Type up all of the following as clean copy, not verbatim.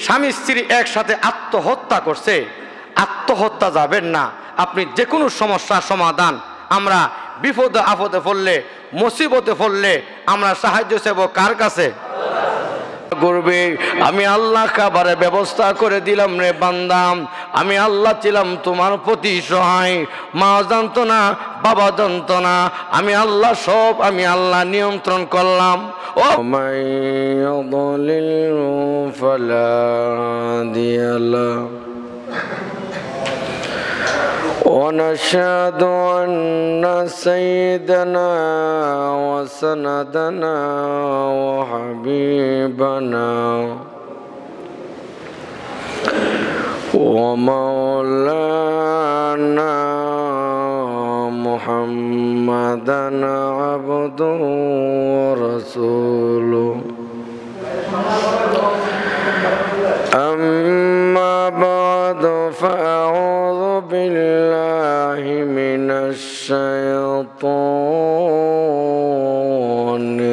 স্বামী স্ত্রী একসাথে আত্মহত্যা করছে, আত্মহত্যা যাবেন না। আপনি যে কোনো সমস্যার সমাধান, আমরা বিপদে আপদে পড়লে, মুসিবতে পড়লে আমরা সাহায্য চাইব কার কাছে? করবে আমি আল্লাহ খাবারের ব্যবস্থা করে দিলাম রে বান্দাম, আমি আল্লাহ ছিলাম তোমার প্রতি সহায়। মা জানতো না, বাবা জানতো না, আমি আল্লাহ সব আমি আল্লাহ নিয়ন্ত্রণ করলাম। ও ونشهد أن سيدنا وسندنا وحبيبنا ومولانا محمدا عبده ورسوله أما بعد فأعوذ بالله من الشيطان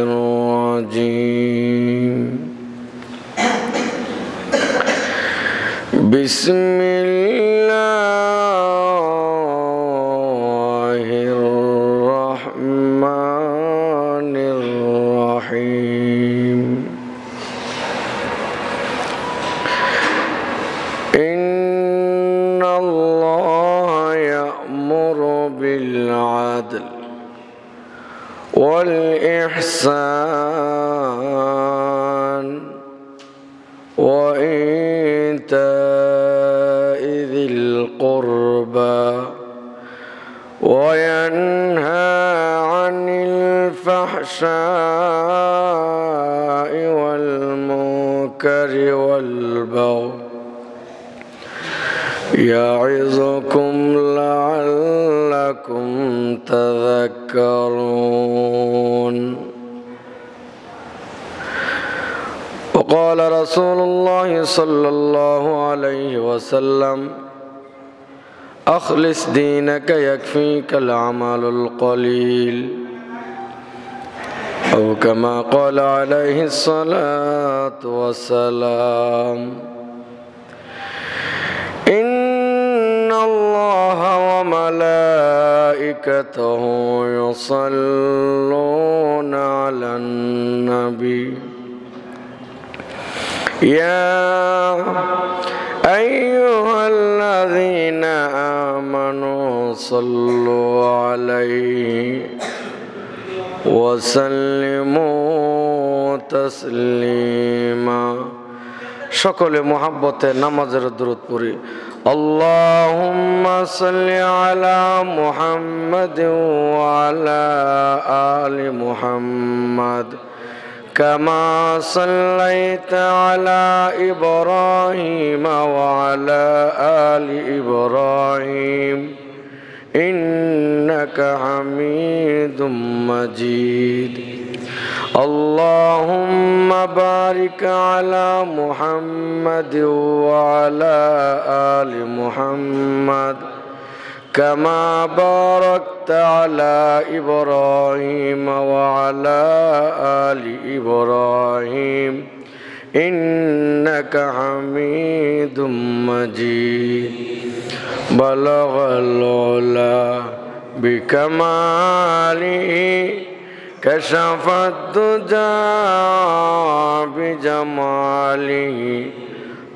الرجيم بسم الله الرحمن الرحيم إن الله يأمر بالعدل والإحسان وإيتاء ذي القربى وينهى عن الفحشاء والمنكر والبغي يعظكم لعلكم تذكرون. وقال رسول الله صلى الله عليه وسلم أخلص دينك يكفيك العمل القليل، أو كما قال عليه الصلاة والسلام. إن الله وملائكته يصلون على النبي يا أيها الذين آمنوا صلوا عليه وسلموا تسليما. সকলে মুহাব্বতে নামাজের দুরূদ পড়ি। আল্লাহুম্মা সাল্লি আলা মুহাম্মাদ ওয়া আলা আলি মুহাম্মাদ কামা সাল্লাইতা আলা ইব্রাহিম ওয়া আলা আলি ইব্রাহিম ইন্নাকা হামিদুম মাজিদ। اللهم بارك على محمد وعلى آل محمد كما باركت على إبراهيم وعلى آل إبراهيم إنك حميد مجيد. بلغ العلا بكماله كشف الدجى بجماله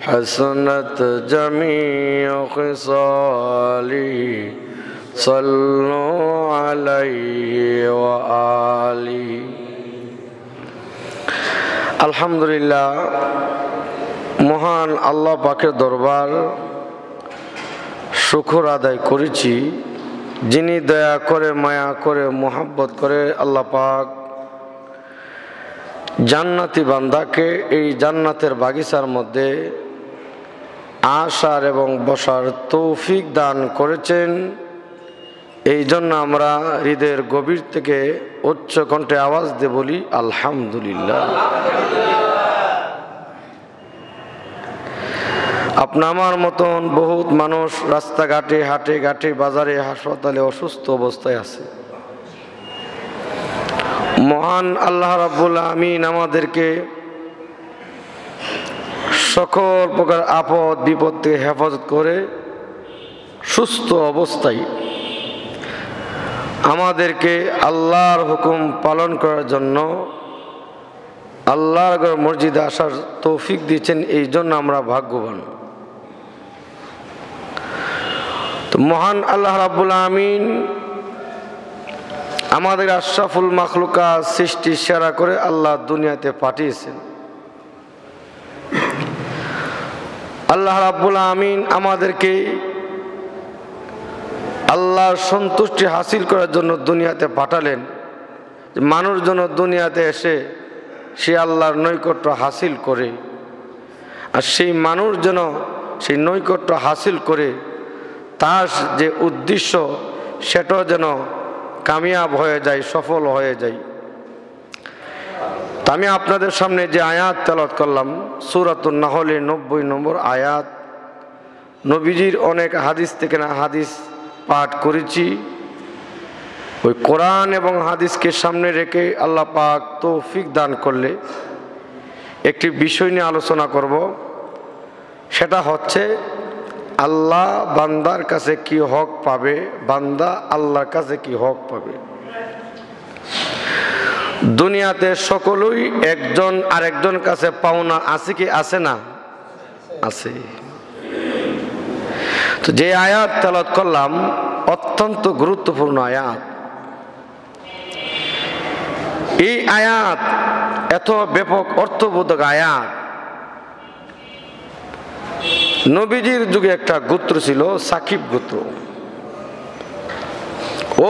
حسنت جميع خصاله صلوا عليه وآله. আলহামদুলিল্লাহ, মহান আল্লাহ পাকের দরবার শুকর আদায় করেছি, যিনি দয়া করে মায়া করে মোহাব্বত করে আল্লাহ পাক জান্নাতি বান্দাকে এই জান্নাতের বাগিচার মধ্যে আসার এবং বসার তৌফিক দান করেছেন। এই জন্য আমরা হৃদয়ের গভীর থেকে উচ্চ কণ্ঠে আওয়াজ দিয়ে বলি আলহামদুলিল্লাহ। আপনা আমার মতন বহুত মানুষ রাস্তাঘাটে, হাটে ঘাটে, বাজারে, হাসপাতালে অসুস্থ অবস্থায় আছে। মহান আল্লাহ রাব্বুল আমিন আমাদেরকে সকল প্রকার আপদ বিপদ থেকে হেফাজত করে সুস্থ অবস্থায় আমাদেরকে আল্লাহর হুকুম পালন করার জন্য আল্লাহর মসজিদে আসার তৌফিক দিয়েছেন, এই জন্য আমরা ভাগ্যবান। তো মহান আল্লাহ রাব্বুল আমিন আমাদের আশরাফুল মাখলুকাত সৃষ্টি সেরা করে আল্লাহ দুনিয়াতে পাঠিয়েছেন। আল্লাহ রাব্বুল আমিন আমাদেরকে আল্লাহর সন্তুষ্টি হাসিল করার জন্য দুনিয়াতে পাঠালেন। মানুষ যেন দুনিয়াতে এসে সে আল্লাহর নৈকট্য হাসিল করে, আর সেই মানুষ যেন সেই নৈকট্য হাসিল করে তার যে উদ্দেশ্য সেটাও যেন কামিয়াব হয়ে যায়, সফল হয়ে যায়। তা আমি আপনাদের সামনে যে আয়াত তেলাওয়াত করলাম সূরাতুন নাহলের 90 নম্বর আয়াত, নবীজির অনেক হাদিস থেকে না হাদিস পাঠ করেছি। ওই কোরআন এবং হাদিসকে সামনে রেখে আল্লাহ পাক তৌফিক দান করলে একটি বিষয় নিয়ে আলোচনা করব। সেটা হচ্ছে আল্লাহ বান্দার কাছে কি হক পাবে, বান্দা আল্লাহর কাছে কি হক পাবে। দুনিয়াতে সকলেই একজন আরেকজন কাছে পাওনা আছে কি আছে না? আছে। তো যে আয়াত তেলাওয়াত করলাম অত্যন্ত গুরুত্বপূর্ণ আয়াত। এই আয়াত এত ব্যাপক অর্থবোধক আয়াত। নবীজির যুগে একটা গোত্র ছিল সাকিব গোত্র।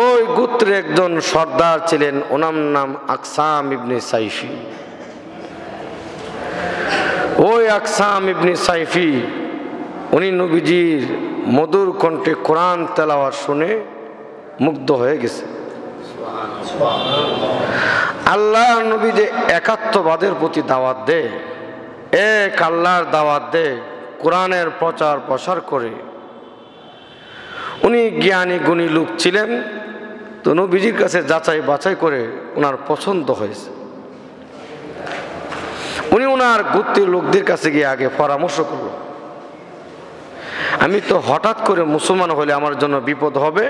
ওই গোত্রে একজন সর্দার ছিলেন, ওনার নাম আকসাম ইবনে সাইফি। ওই আকসাম ইবনে সাইফি উনি নবীজির মধুর কণ্ঠে কোরআন তেলাওয়াত শুনে মুগ্ধ হয়ে গেছে। আল্লাহ নবী যে একাত্মবাদের প্রতি দাওয়াত দেয়, এক আল্লাহর দাওয়াত দেয়, কোরআনের প্রচার প্রসার করে। উনি জ্ঞানী গুণী লোক ছিলেন, তো নবীজির কাছে যাচাই বাছাই করে ওনার পছন্দ হয়েছে। উনি ওনার গোত্রের লোকদের কাছে গিয়ে আগে পরামর্শ করল, আমি তো হঠাৎ করে মুসলমান হলে আমার জন্য বিপদ হবে,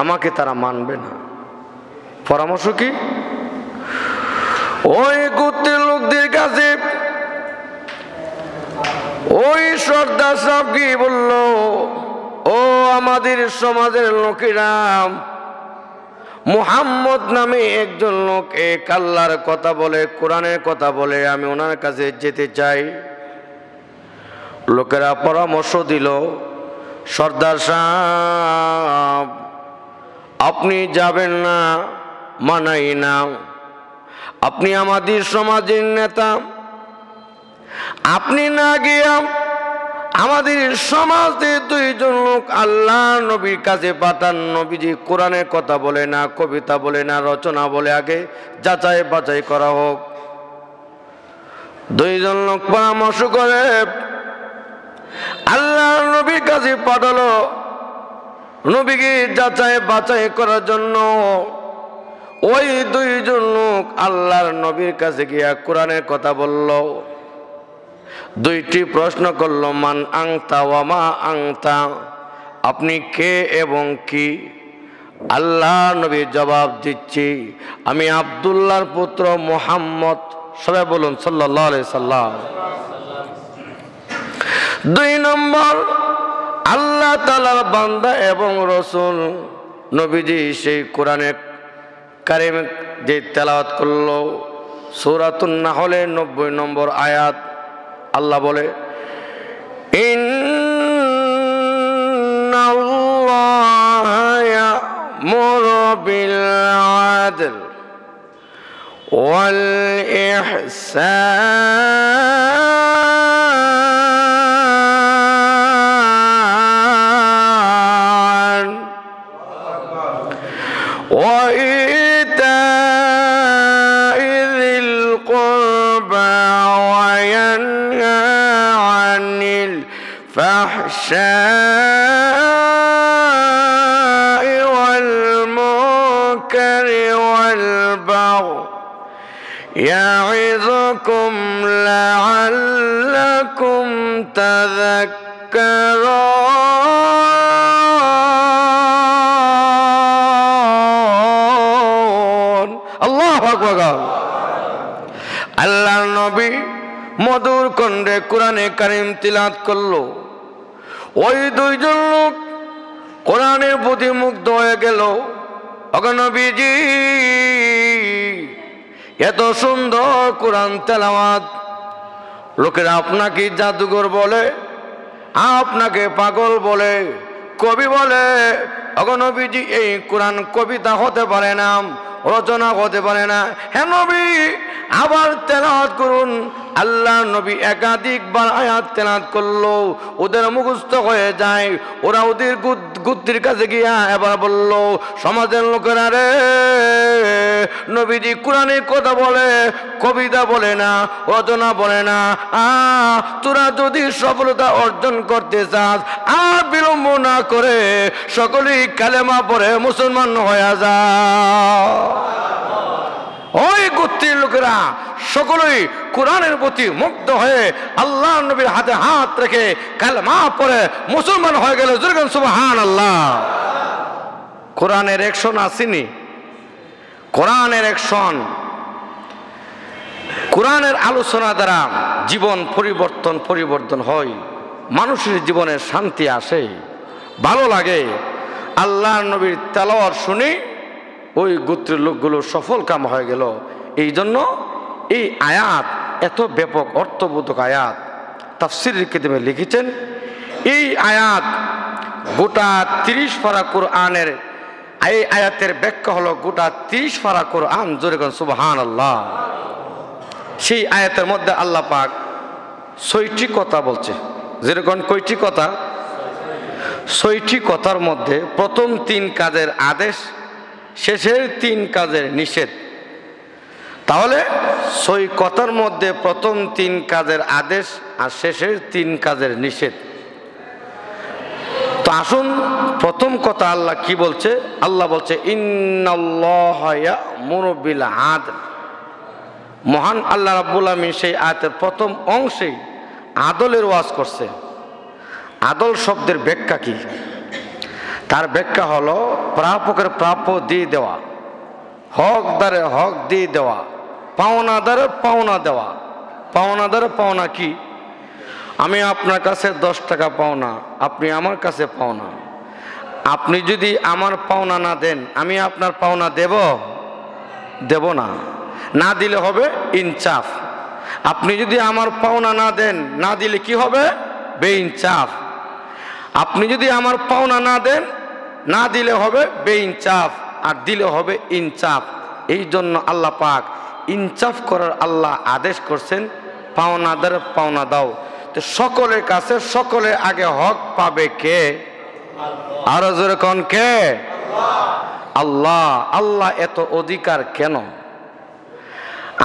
আমাকে তারা মানবে না। পরামর্শ কি? ওই গোত্রের লোকদের কাছে ওই সর্দার সাহেব কি বলল, ও আমাদের সমাজের লোকেরা, মুহাম্মদ নামে একজন লোক এক আল্লাহর কথা বলে, কোরআনের কথা বলে, আমি ওনার কাছে যেতে চাই। লোকেরা পরামর্শ দিল, সর্দার সাহেব আপনি যাবেন না, মানাই না। আপনি আমাদের সমাজের নেতা, আপনি না গিয়া আমাদের সমাজে দুইজন লোক আল্লাহ নবীর কাছে পাঠান। নবীজি কোরআনের কথা বলে না, কবিতা বলে না, রচনা বলে, আগে যাচাই বাছাই করা হোক। দুইজন লোক পরামর্শ করে আল্লাহ নবীর কাছে পাঠালো নবীকে যাচাই বাছাই করার জন্য। ওই দুইজন লোক আল্লাহর নবীর কাছে গিয়া কোরআনের কথা বলল। দুইটি প্রশ্ন করল, মান আংতা ওয়া মা আংতা, আপনি কে এবং কি? আল্লাহ নবী জবাব দিচ্ছি, আমি আব্দুল্লাহর পুত্র মুহাম্মদ। সবাই বলুন সাল্লাল্লাহু আলাইহি সাল্লাম। দুই নম্বর, আল্লাহ তাআলার বান্দা এবং রাসূল। নবীজি সেই কোরআনে কারিম যে তেলাওয়াত করলো সূরাতুন নাহলের 90 নম্বর আয়াত, আল্লাহ বলে, ইন্নাল্লাহা ইয়া'মুরু বিল আদল ওয়াল ইহসান ওয়া ইতা'i যিল কুরবা ওয়া ইয়ানহা আনিল ফাহশা'i ওয়াল মুনকারি ওয়াল বাগই ইয়া'iযুকুম লা'আল্লাকুম লাআল্লাকুম তাযাক্কারুন। আল্লাহু আকবার। আল্লাহর নবী মধুর কণ্ঠে কোরআনে কারীম তিলাওয়াত করলো। ওই দুইজন লোক কোরআনের প্রতি মুগ্ধ হয়ে গেল। ওগো নবীজি, এত সুন্দর কোরআন তেলাওয়াত, লোকেরা আপনাকে জাদুঘর বলে, আপনাকে পাগল বলে, কবি বলে। ওগো নবীজি, এই কোরআন কবিতা হতে পারে না, রচনা হতে পারে না। হে নবী, আবার তেলাওয়াত করুন। আল্লাহ নবী একাধিকবার আয়াত তেলাওয়াত করলো, ওদের মুখস্থ হয়ে যায়। ওরা ওদের গুত্তির কাছে গিয়া এবার বলল, সমাজের লোকেরা রে, নবীজি কোরআনের কথা বলে, কবিতা বলে না, রচনা বলে না। তোরা যদি সফলতা অর্জন করতে চাস, আর বিলম্ব না করে সকলেই কালেমা পড়ে মুসলমান হয়ে যা। ওই গোত্রের লোকেরা সকলেই কোরআনের প্রতি মুগ্ধ হয়ে আল্লাহ নবীর হাতে হাত রেখে কালেমা পড়ে মুসলমান হয়ে গেল। সুবহানাল্লাহ। কোরআনের অ্যাকশন আসেনি, কোরআনের অ্যাকশন, কোরআনের আলোচনা দ্বারা জীবন পরিবর্তন হয়, মানুষের জীবনে শান্তি আসে, ভালো লাগে। আল্লাহ নবীর তেলাওয়াত শুনে ওই গোত্রের লোকগুলো সফল কাম হয়ে গেল। এই জন্য এই আয়াত এত ব্যাপক অর্থবোধক আয়াত। তাফসীরের কিতাবে লিখেছেন, এই আয়াত গোটা 30 পারা কোরআনের, এই আয়াতের ব্যাখ্যা হলো গোটা 30 পারা কোরআন। জোরে কোন সুবহানাল্লাহ। সেই আয়াতের মধ্যে আল্লাহ পাক 6টি কথা বলছে। যেরকম কয়টি কথা? 6টি কথার মধ্যে প্রথম 3 কাজের আদেশ, শেষের 3 কাজের নিষেধ। তাহলে 6 কথার মধ্যে প্রথম 3 কাজের আদেশ আর শেষের 3 কাজের নিষেধ। তো আসুন, প্রথম কথা আল্লাহ কি বলছে? আল্লাহ বলছে, ইন্নাল্লাহা ইয়া'মুরু বিল আদল। মহান আল্লাহ রাব্বুল আলামিন সেই আয়াতের প্রথম অংশেই আদলের ওয়াজ করছে। আদল শব্দের ব্যাখ্যা কি? তার ব্যাখ্যা হলো প্রাপকের প্রাপ্য দিয়ে দেওয়া, হকদারে হক দিয়ে দেওয়া, পাওনাদারে পাওনা দেওয়া। পাওনাদারে পাওনা কি? আমি আপনার কাছে 10 টাকা পাওনা, আপনি আমার কাছে পাওনা। আপনি যদি আমার পাওনা না দেন, আমি আপনার পাওনা দেব না। না দিলে হবে ইনসাফ। আপনি যদি আমার পাওনা না দেন, না দিলে কি হবে? বেইনসাফ। আপনি যদি আমার পাওনা না দেন, না দিলে হবে বেইনসাফ, আর দিলে হবে ইনসাফ। এই জন্য আল্লাহ পাক ইনসাফ করার আল্লাহ আদেশ করছেন, পাওনাদার পাওনা দাও। তো সকলের কাছে সকলে আগে হক পাবে কে? আরো জোরে কোন কে? আল্লাহ। আল্লাহ এত অধিকার কেন?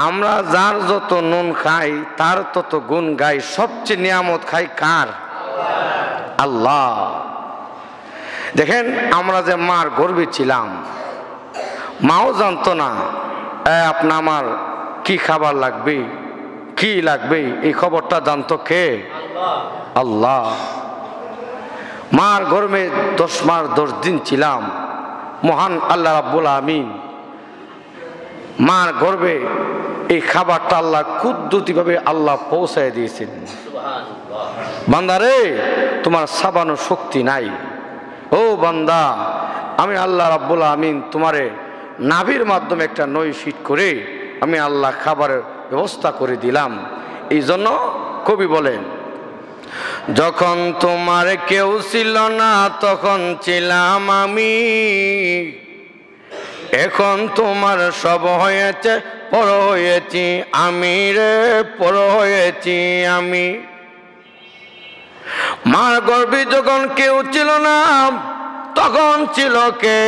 আমরা যার যত নুন খাই তার তত গুণ গাই। সবচেয়ে নিয়ামত খাই কার? আল্লাহ। দেখেন, আমরা যে মার গর্ভে ছিলাম, মাও জানতো না আপনার আমার কি খাবার লাগবে, কি লাগবে, এই খবরটা জানতো কে? আল্লাহ। মার গর্ভে 10 মাস 10 দিন ছিলাম। মহান আল্লাহ রাব্বুল আমিন মার গর্ভে এই খাবারটা আল্লাহ কুদরতিভাবে আল্লাহ পৌঁছায় দিয়েছেন। বান্দারে, তোমার সাবানোর শক্তি নাই। ও বান্দা, আমি আল্লাহ রাব্বুল আমিন তোমারে নাভির মাধ্যমে একটা নই ফিট করে আমি আল্লাহ খাবারের ব্যবস্থা করে দিলাম। এই জন্য কবি বলেন, যখন তোমার কেউ ছিল না তখন ছিলাম আমি, এখন তোমার সব হয়েছে, পর হয়েছি আমি রে, পর হয়েছি আমি। মার গর্ভে যখন কেউ ছিল না তখন ছিল কে?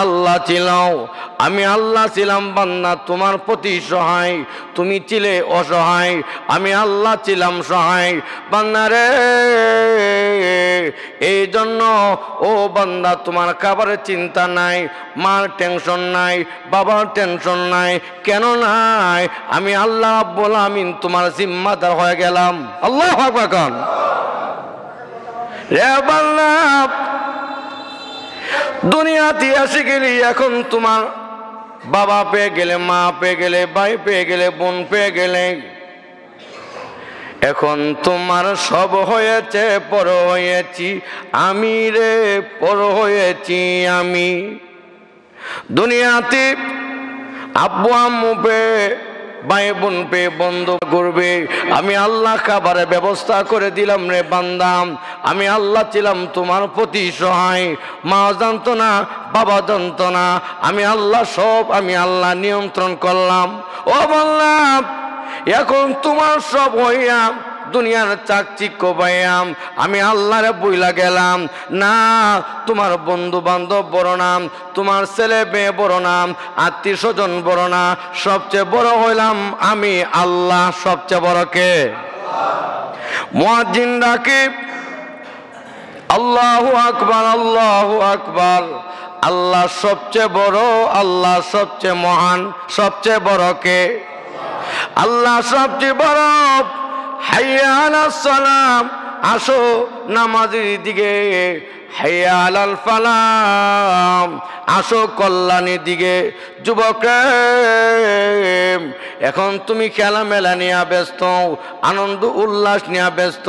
আল্লাহ ছিলাও, আমি আল্লাহ ছিলাম বান্দা তোমার প্রতি সহায়, তুমি ছিলে অসহায়, আমি আল্লাহ ছিলাম সহায় বান্দা রে। এই জন্য ও বান্দা তোমার খাবারের চিন্তা নাই, মার টেনশন নাই, বাবার টেনশন নাই, কেন নাই? আমি আল্লাহ রাব্বুল আমিন তোমার জিম্মাদার হয়ে গেলাম। আল্লাহু আকবার। রে বান্দা, দুনিয়াতে এসে গেলি, এখন তোমার বাবা পেয়ে গেলে, মা পেয়ে গেলে, ভাই পেয়ে গেলে, বোন পেয়ে গেলে, এখন তোমার সব হয়েছে, পর হয়েছি আমি রে, পর হয়েছি আমি। দুনিয়াতে আব্বু আম্মু পেয়ে, ভাই বোন পেয়ে বন্ধ করবে, আমি আল্লাহ খাবারের ব্যবস্থা করে দিলাম রে বান্দাম। আমি আল্লাহ ছিলাম তোমার প্রতি সহায়, মা জানতো না, বাবা জানতো না, আমি আল্লাহ সব, আমি আল্লাহ নিয়ন্ত্রণ করলাম। ও বললাম এখন তোমার সব হইয়া দুনিয়ার চাকচিক্য পাইয়াম, আমি আল্লাহরে বইলা গেলাম না, তোমার বন্ধু বান্ধব বড় নাম, তোমার ছেলে মেয়ে বড় নাম, আত্মীয় স্বজন বড় না, সবচেয়ে বড় হইলাম আমি আল্লাহ। সবচেয়ে বড় কে? মুয়াজ্জিন ডাকে আল্লাহু আকবার, আল্লাহু আকবার। আল্লাহ সবচেয়ে বড়, আল্লাহ সবচেয়ে মহান। সবচেয়ে বড় কে? আল্লাহ সবচেয়ে বড়। হাইয়া আলাস সালাম, আসো নামাজের দিকে। হাইয়া আলাল ফালাহ, আসো কল্যাণের দিকে। যুবক, এখন তুমি খেলা মেলা নিয়ে ব্যস্ত, আনন্দ উল্লাস নিয়ে ব্যস্ত।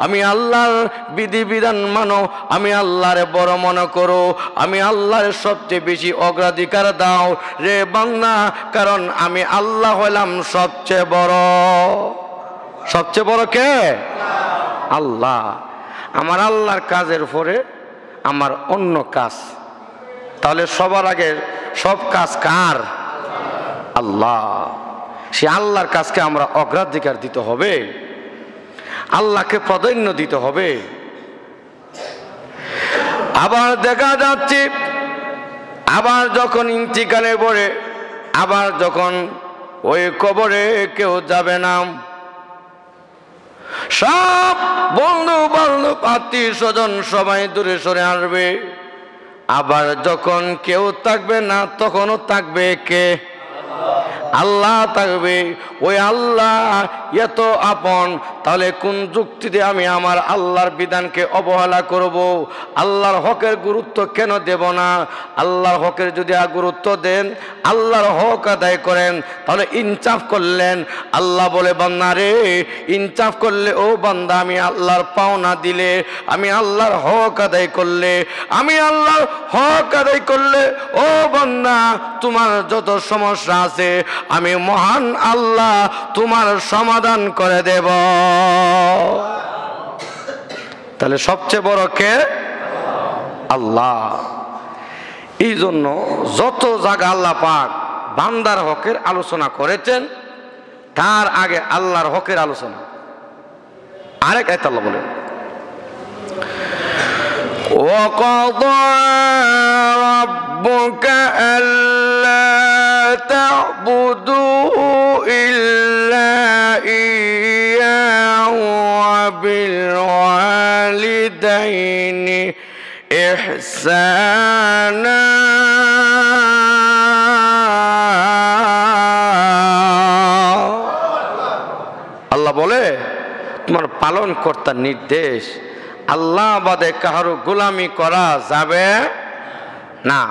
আমি আল্লাহর বিধিবিধান মানো, আমি আল্লাহর বড় মনে করো, আমি আল্লাহর সবচেয়ে বেশি অগ্রাধিকার দাও রে বান্দা, কারণ আমি আল্লাহ হলাম সবচেয়ে বড়। সবচেয়ে বড় কে? আল্লাহ। আমার আল্লাহর কাজের পরে আমার অন্য কাজ, তাহলে সবার আগে সব কাজ কার? আল্লাহ। সে আল্লাহর কাজকে আমরা অগ্রাধিকার দিতে হবে, আল্লাহকে প্রাধান্য দিতে হবে। আবার দেখা যাচ্ছে, আবার যখন ইন্তিকালে পড়ে, আবার যখন ওই কবরে কেউ যাবে না, সব বন্ধু বান্ধব আত্মীয় স্বজন সবাই দূরে সরে আসবে। আবার যখন কেউ থাকবে না, তখনও থাকবে কে? আল্লাহ থাকবে। ওই আল্লাহ এত আপন, তাহলে কোন যুক্তিতে আমি আমার আল্লাহর বিধানকে অবহেলা করব? আল্লাহর হকের গুরুত্ব কেন দেব না? আল্লাহর হকের যদি গুরুত্ব দেন, আল্লাহর হক আদায় করেন, তাহলে ইনসাফ করলেন। আল্লাহ বলে বান্দা রে, ইনসাফ করলে ও বান্দা, আমি আল্লাহর পাওনা দিলে, আমি আল্লাহর হক আদায় করলে, আমি আল্লাহর হক আদায় করলে, ও বান্দা তোমার যত সমস্যা আছে আমি মহান আল্লাহ তোমার সমাধান করে দেব। তাহলে সবচেয়ে বড় কে? আল্লাহ। এই জন্য যত জায়গা আল্লাহ পাক বান্দার হকের আলোচনা করেছেন, তার আগে আল্লাহর হকের আলোচনা। আরেক আয়াত আল্লাহ বলেন, وَقَضَى رَبُّكَ أَلَّا تَعْبُدُوا إِلَّا إِيَّاهُ وَبِالْوَالِدَيْنِ إِحْسَانًا। আল্লাহ বলে তোমার পালন কর্তার নির্দেশ, আল্লাহ বাদে কাহারো গোলামি করা যাবে না।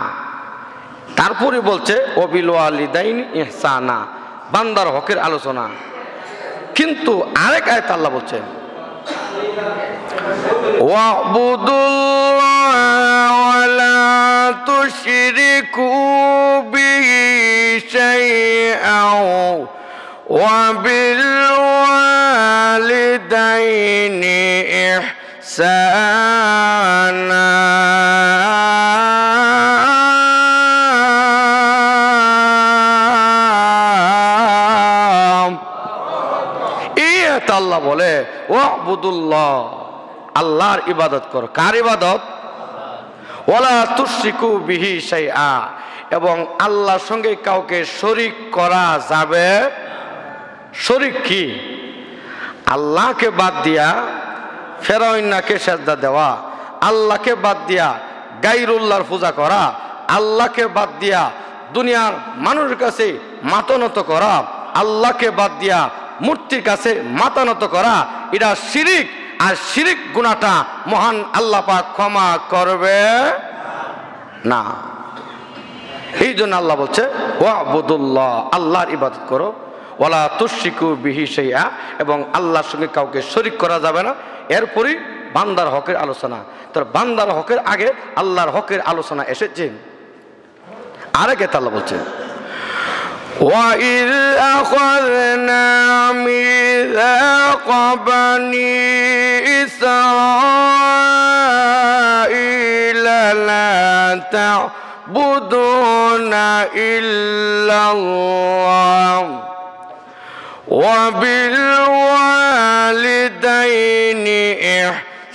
তারপরে বলছে ওয়াবিল ওয়ালিদাইনি ইহসানা, বান্দার হকের আলোচনা। কিন্তু আরেক আয়াত আল্লাহ বলছেন ওয়াবুদুল্লাহ ওয়ালা তুশরিকু বিহি শাইআন ওয়াবিল ওয়ালিদাইনি ইহসানা। আল্লাহ বলে ওয়াবুদুল্লাহ, আল্লাহর ইবাদত করো। কার ইবাদত? ওয়ালা তুশরিকু বিহি শাইআ, এবং আল্লাহর সঙ্গে কাউকে শরীক করা যাবে। শরীক কি? আল্লাহকে বাদ দিয়া ফেরাউনকে সেজদা দেওয়া, আল্লাহকে বাদ দিয়া গায়রুল্লাহর পূজা করা, আল্লাহকে বাদ দিয়া দুনিয়ার মানুষের কাছে মাথা নত করা, আল্লাহকে বাদ দিয়া মূর্তির কাছে মাথা নত করা, এটা শিরিক। আর শিরিক গুনাহটা মহান আল্লাহ পাক ক্ষমা করবে না। এই জন্য আল্লাহ বলছে ওয়াবুদুল্লাহ, আল্লাহর ইবাদত করো, ওয়ালা তুশরিকু বিহি শাইআ, এবং আল্লাহর সঙ্গে কাউকে শরীক করা যাবে না। এরপরই বান্দার হকের আলোচনা। তার বান্দার হকের আগে আল্লাহর হকের আলোচনা এসেছে। আরেকে আল্লাহ বলছে وَإِذْ أَخَذْنَا مِيثَاقَ بَنِي إِسْرَائِيلَ لَا تَعْبُدُونَ إِلَّا اللَّهَ وَبِالْوَالِدَيْنِ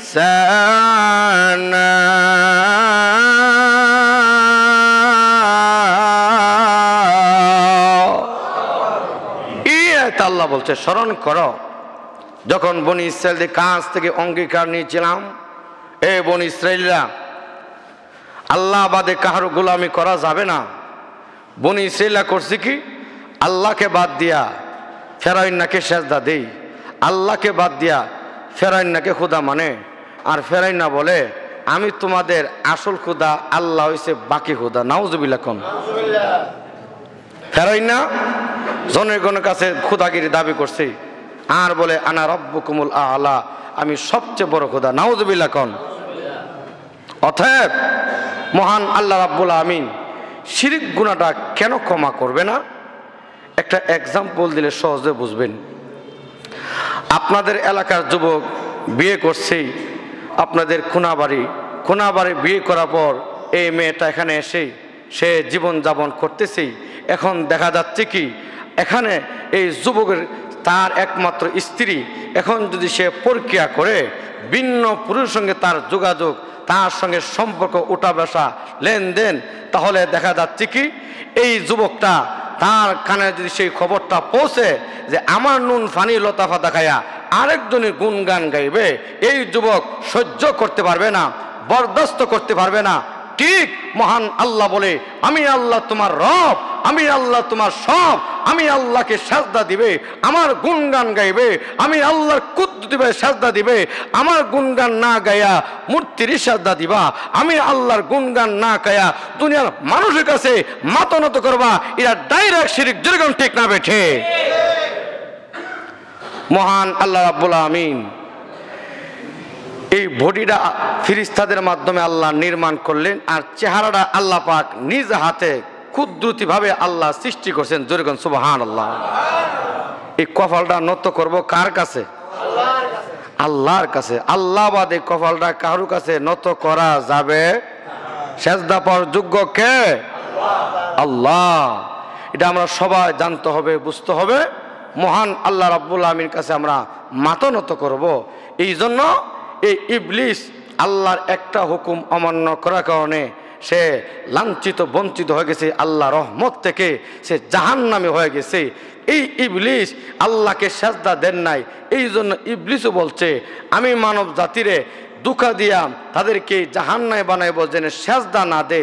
إِحْسَانًا আল্লাহ বলছে স্মরণ করো যখন বনি ইসরাইলদের কাছ থেকে অঙ্গীকার নিয়েছিলাম, এ বনি ইসরাইলরা আল্লাহ বাদে কারো গোলামি করা যাবে না। বনি ইসরাইলরা করছে কি? আল্লাহকে বাদ দিয়া ফেরাউনকে সেজদা দেই, আল্লাহকে বাদ দিয়া ফেরাউনকে খোদা মানে। আর ফেরাউন বলে আমি তোমাদের আসল খোদা, আল্লাহ হইছে বাকি খোদা। নাউজুবিল্লাহ। কোন ফেরাউন জনগণের কাছে খোদাগিরি দাবি করছে আর বলে আনা রব্বুকুমুল আলা, আমি সবচেয়ে বড় খোদা। নাউজুবিল্লাহ। কোন অতএব মহান আল্লাহ রাব্বুল আমিন শিরিক গুনাহটা কেন ক্ষমা করবে না? একটা এক্সাম্পল দিলে সহজে বুঝবেন। আপনাদের এলাকার যুবক বিয়ে করছে, আপনাদের কোনাবাড়ি বিয়ে করার পর এই মেয়েটা এখানে এসে সে জীবন যাপন করতেছে। এখন দেখা যাচ্ছে কি এখানে এই যুবকের তার একমাত্র স্ত্রী, এখন যদি সে পরকিয়া করে ভিন্ন পুরুষের সঙ্গে তার যোগাযোগ, তার সঙ্গে সম্পর্ক, উঠা বসা, লেনদেন, তাহলে দেখা যাচ্ছে কি এই যুবকটা তার কানে যদি সেই খবরটা পৌঁছে যে আমার নুন ফানি লতা ফাতা খায়া আরেকজনের গুণগান গাইবে, এই যুবক সহ্য করতে পারবে না, বরদাস্ত করতে পারবে না। ঠিক মহান আল্লাহ বলে আমি আল্লাহ তোমার রব, আমি আল্লাহ তোমার সব, আমি আল্লাহকে সাজদা দিবে, আমার গুণগান গাইবে, আমি আল্লাহর কুদরতে সাজদা দিবে। আমার গুণগান না গায়া মূর্তির সাজদা দিবা, আমি আল্লাহর গুণগান না গায়া দুনিয়ার মানুষের কাছে মাথা নত করবা। এরা ডাইরেক্ট শিরক। যেরকম ঠিক না বেঠে? মহান আল্লাহ রাব্বুল আমিন এই বডিটা ফেরেশতাদের মাধ্যমে আল্লাহ নির্মাণ করলেন, আর চেহারাটা আল্লাহ পাক নিজ হাতে কুদরতিভাবে আল্লাহ সৃষ্টি করছেন। যেরকম সুবহানাল্লাহ। এই কপালটা নত করব কার কাছে? আল্লাহর কাছে। আল্লাহ বাদে কপালটা কারো কাছে নত করা যাবে? সেজদা পাওয়ার যোগ্য কে? আল্লাহ। এটা আমরা সবাই জানতে হবে, বুঝতে হবে। মহান আল্লাহ রাব্বুল আমিনের কাছে আমরা মাথা নত করব। এই জন্য এই ইবলিস আল্লাহর একটা হুকুম অমান্য করার কারণে সে লাঞ্ছিত বঞ্চিত হয়ে গেছে, আল্লাহ রহমত থেকে সে জাহান্নামী হয়ে গেছে। এই ইবলিস আল্লাহকে সেজদা দেন নাই। এই জন্য ইবলিসও বলছে আমি মানব জাতিরে দুঃখা দিয়া তাদেরকে জাহান্নামে বানাইব যেন সেজদা না দে।